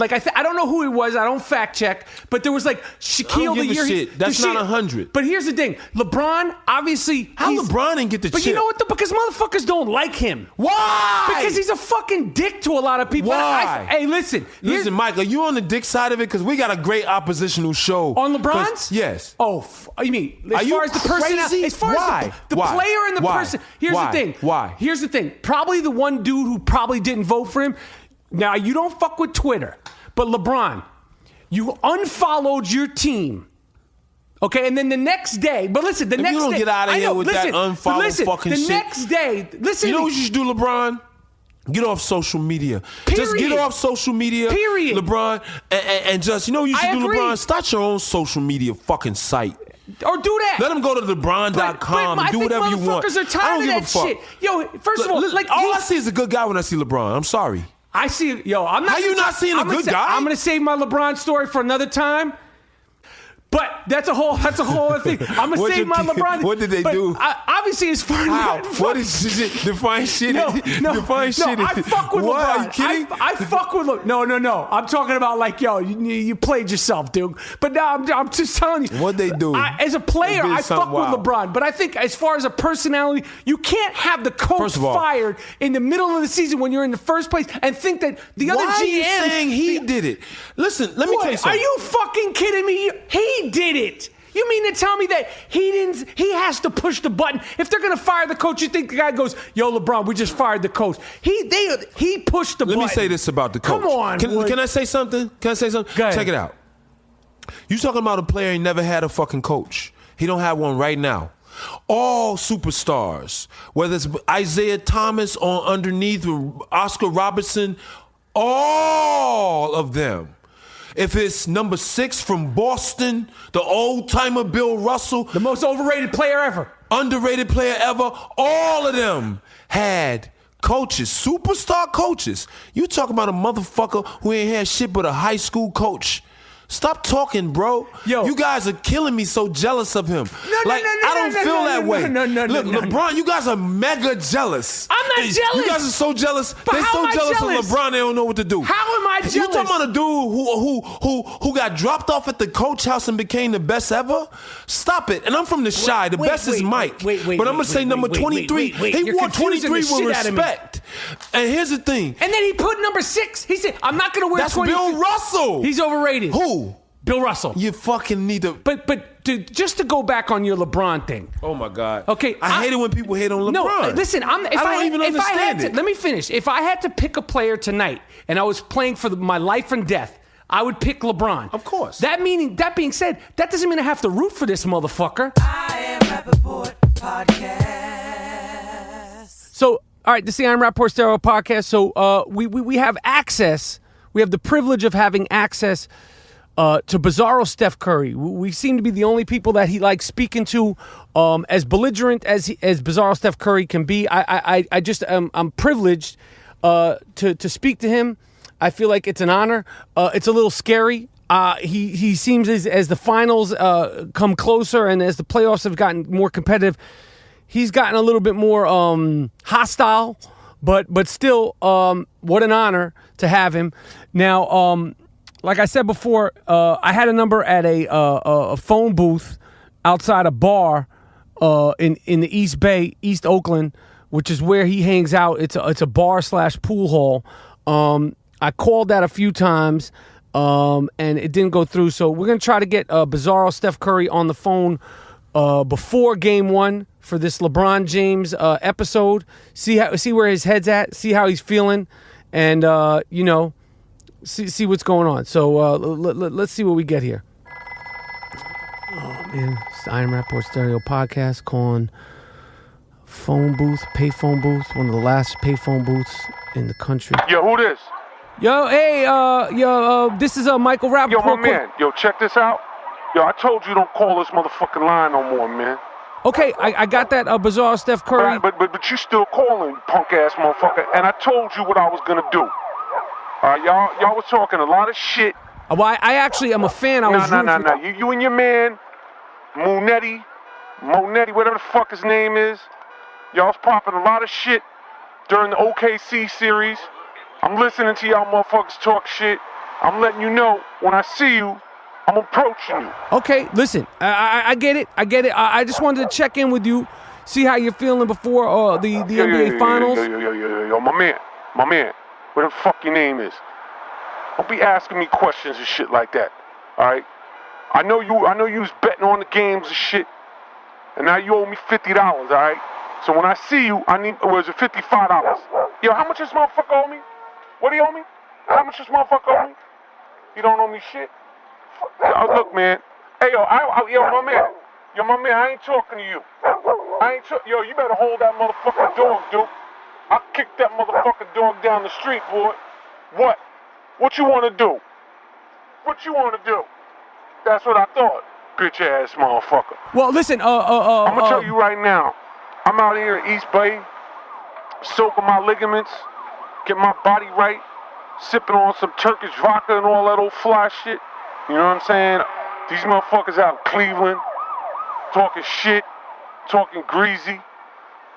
Like I don't know who it was. I don't fact check. But there was like Shaquille the year. Shit. That's not 100. But here's the thing: LeBron, obviously, LeBron didn't get the chip? But you know what? Because motherfuckers don't like him. Why? Because he's a fucking dick to a lot of people. Why? Hey, listen, Mike. Are you on the dick side of it? Because we got a great oppositional show on LeBron's. Yes. Oh, you mean as are far you as the person? As far Why? as the player and the person. Here's the thing. Why? Here's the thing. Probably the one dude who probably didn't vote for him. Now you don't fuck with Twitter. But LeBron, you unfollowed your team, okay? And then the next day, but listen, the next day. You don't get out of here with that unfollow fucking shit. The next day, listen. You know what you should do, LeBron? Get off social media. Period. Just get off social media, period. LeBron, and just, you know what you should do, LeBron? Start your own social media fucking site. Or do that. Let them go to LeBron.com and do whatever you want. Motherfuckers are tired of that shit. Yo, first of all, like all I see is a good guy when I see LeBron. I'm sorry. I see, I'm not. How you not seeing a good guy? I'm gonna save my LeBron story for another time. But that's a whole other thing. I'm gonna save my LeBron. What did they do? Obviously, as far as what is shit? Define shit. Define shit. I fuck with what? LeBron. Are you kidding? I fuck with LeBron. No. I'm talking about like, yo, you played yourself, dude. But now I'm just telling you. What they do? As a player, I fuck with LeBron. But I think as far as a personality, you can't have the coach fired in the middle of the season when you're in the first place and think that the other GM. Why are you saying he did it? Listen, let me tell you something. Are you fucking kidding me? He did it. You mean to tell me that he didn't? He has to push the button. If they're gonna fire the coach, you think the guy goes, "Yo, LeBron, we just fired the coach." He pushed the button. Let me say this about the coach. Come on, can I say something? Can I say something? Go ahead. Check it out. You talking about a player who never had a fucking coach? He don't have one right now. All superstars, whether it's Isaiah Thomas or underneath Oscar Robertson, all of them. If it's number 6 from Boston, the old-timer Bill Russell. The most overrated player ever. Underrated player ever. All of them had coaches, superstar coaches. You talking about a motherfucker who ain't had shit but a high school coach. Stop talking, bro. Yo, you guys are killing me so jealous of him. I don't feel that way. Look, LeBron, you guys are mega jealous. I'm not jealous. You guys are so jealous. But They're so jealous of LeBron, they don't know what to do. How am I jealous? You talking about a dude who got dropped off at the coach house and became the best ever? Stop it. And I'm from the Shy. The best is Mike. But I'm going to say number 23. He wore 23 with respect. And here's the thing. And then he put number 6. He said, I'm not going to wear 23. That's Bill Russell. He's overrated. Who? Bill Russell. You fucking need to. But just to go back on your LeBron thing. Oh my God. Okay. I hate it when people hate on LeBron. No, listen. I don't even understand it. Let me finish. If I had to pick a player tonight and I was playing for my life and death, I would pick LeBron. Of course. That being said, that doesn't mean I have to root for this motherfucker. I Am Rapaport Podcast. So, all right, this is the I Am Rapaport Stereo Podcast. So we have access. We have the privilege of having access to Bizarro Steph Curry. We seem to be the only people that he likes speaking to. As belligerent as Bizarro Steph Curry can be, I'm privileged to speak to him. I feel like it's an honor. It's a little scary. He seems as the finals come closer and as the playoffs have gotten more competitive, he's gotten a little bit more hostile. But still, what an honor to have him. Now, like I said before, I had a number at a phone booth outside a bar in the East Bay, East Oakland, which is where he hangs out. It's a bar / pool hall. I called that a few times, and it didn't go through. So we're gonna try to get Bizarro Steph Curry on the phone before Game 1 for this LeBron James episode. See where his head's at. See how he's feeling, and see what's going on. So let's see what we get here. Oh man, it's the I AM Rapaport Stereo Podcast, calling phone booth, payphone booth, one of the last payphone booths in the country. Yo, who this? Yo, hey, this is Michael Rapaport. Yo, my man. Yo, check this out. Yo, I told you don't call this motherfucking line no more, man. Okay, I got that Bizarro Steph Curry. But you still calling, punk ass motherfucker. And I told you what I was gonna do. Y'all was talking a lot of shit. Well, I actually am a fan. No. You and your man, Moody, whatever the fuck his name is. Y'all was popping a lot of shit during the OKC series. I'm listening to y'all motherfuckers talk shit. I'm letting you know when I see you, I'm approaching you. Okay, listen, I get it. I just wanted to check in with you, see how you're feeling before the NBA Finals. Yo, my man, whatever the fuck your name is. Don't be asking me questions and shit like that. All right? I know you was betting on the games and shit, and now you owe me $50. All right? So when I see you, I need. Was it $55? Yo, how much this motherfucker owe me? What do you owe me? How much this motherfucker owe me? You don't owe me shit. Look, man. Hey, yo, my man. I ain't talking to you. Yo, you better hold that motherfucking dog, dude. I'll kick that motherfucking dog down the street, boy. What? What you want to do? That's what I thought, bitch ass motherfucker. Well, listen, I'm gonna tell you right now. I'm out here in East Bay, soaking my ligaments, get my body right, sipping on some Turkish vodka and all that old fly shit. You know what I'm saying? These motherfuckers out in Cleveland, talking shit, talking greasy.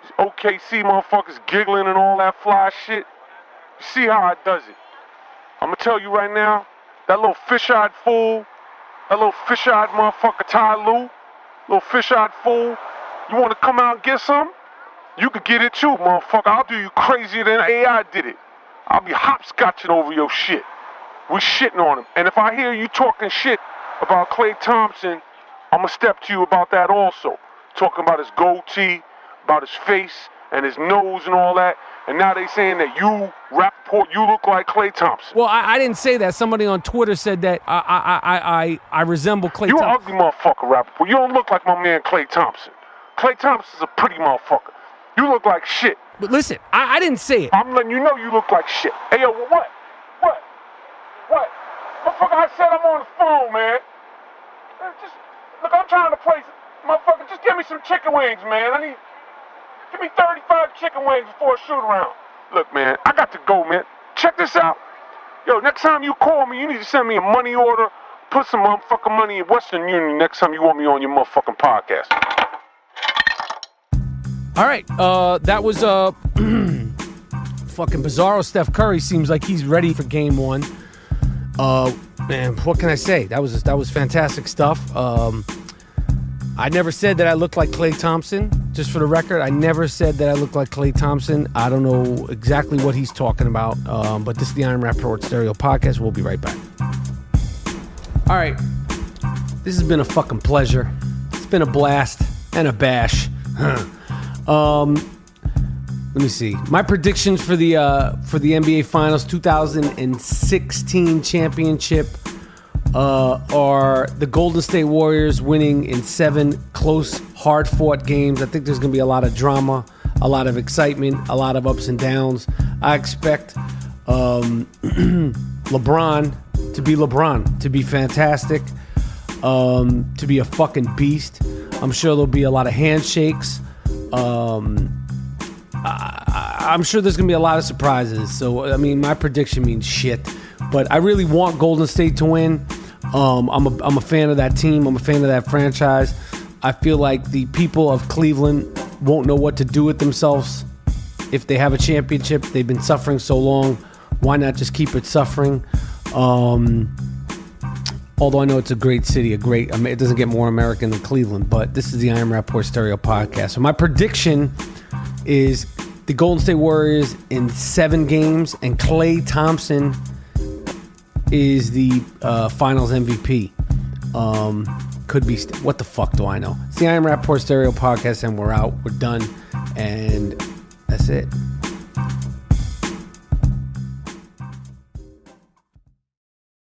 These OKC motherfuckers giggling and all that fly shit. You see how I does it. I'm gonna tell you right now, that little fish-eyed fool, that little fish-eyed motherfucker Ty Lue, little fish-eyed fool, you wanna come out and get some? You could get it too, motherfucker. I'll do you crazier than AI did it. I'll be hopscotching over your shit. We shitting on him. And if I hear you talking shit about Klay Thompson, I'm gonna step to you about that also. Talking about his goatee, about his face, and his nose and all that. And now they saying that you, Rapaport, you look like Klay Thompson. Well, I didn't say that. Somebody on Twitter said that I resemble Klay Thompson. You're an ugly motherfucker, Rapaport. You don't look like my man Klay Thompson. Klay Thompson's a pretty motherfucker. You look like shit. But listen, I didn't say it. I'm letting you know you look like shit. Hey, yo, what? Motherfucker, I said I'm on the phone, man. Look, I'm trying to play. Motherfucker, just give me some chicken wings, man. Give me 35 chicken wings before a shoot around. Look, man, I got to go, man. Check this out. Yo, next time you call me, you need to send me a money order. Put some motherfucking money in Western Union next time you want me on your motherfucking podcast. All right, that was fucking Bizarro Steph Curry. Seems like he's ready for Game 1. Man, what can I say? That was fantastic stuff. I never said that I looked like Klay Thompson. Just for the record, I never said that I looked like Klay Thompson. I don't know exactly what he's talking about. But this is the I AM Rapaport Stereo Podcast. We'll be right back. All right, this has been a fucking pleasure. It's been a blast and a bash. Let me see. My predictions for the NBA Finals 2016 championship are the Golden State Warriors winning in 7 close, hard-fought games. I think there's going to be a lot of drama, a lot of excitement, a lot of ups and downs. I expect LeBron to be fantastic, to be a fucking beast. I'm sure there'll be a lot of handshakes. I'm sure there's going to be a lot of surprises. So, I mean, my prediction means shit. But I really want Golden State to win. I'm a fan of that team. I'm a fan of that franchise. I feel like the people of Cleveland won't know what to do with themselves if they have a championship. They've been suffering so long. Why not just keep it suffering? Although I know it's a great city, it doesn't get more American than Cleveland, but this is the I Am Rapaport Stereo Podcast. So my prediction is the Golden State Warriors in 7 games, and Klay Thompson is the Finals MVP. Could be. What the fuck do I know? It's the I Am Rapaport Stereo Podcast, and we're out. We're done, and that's it.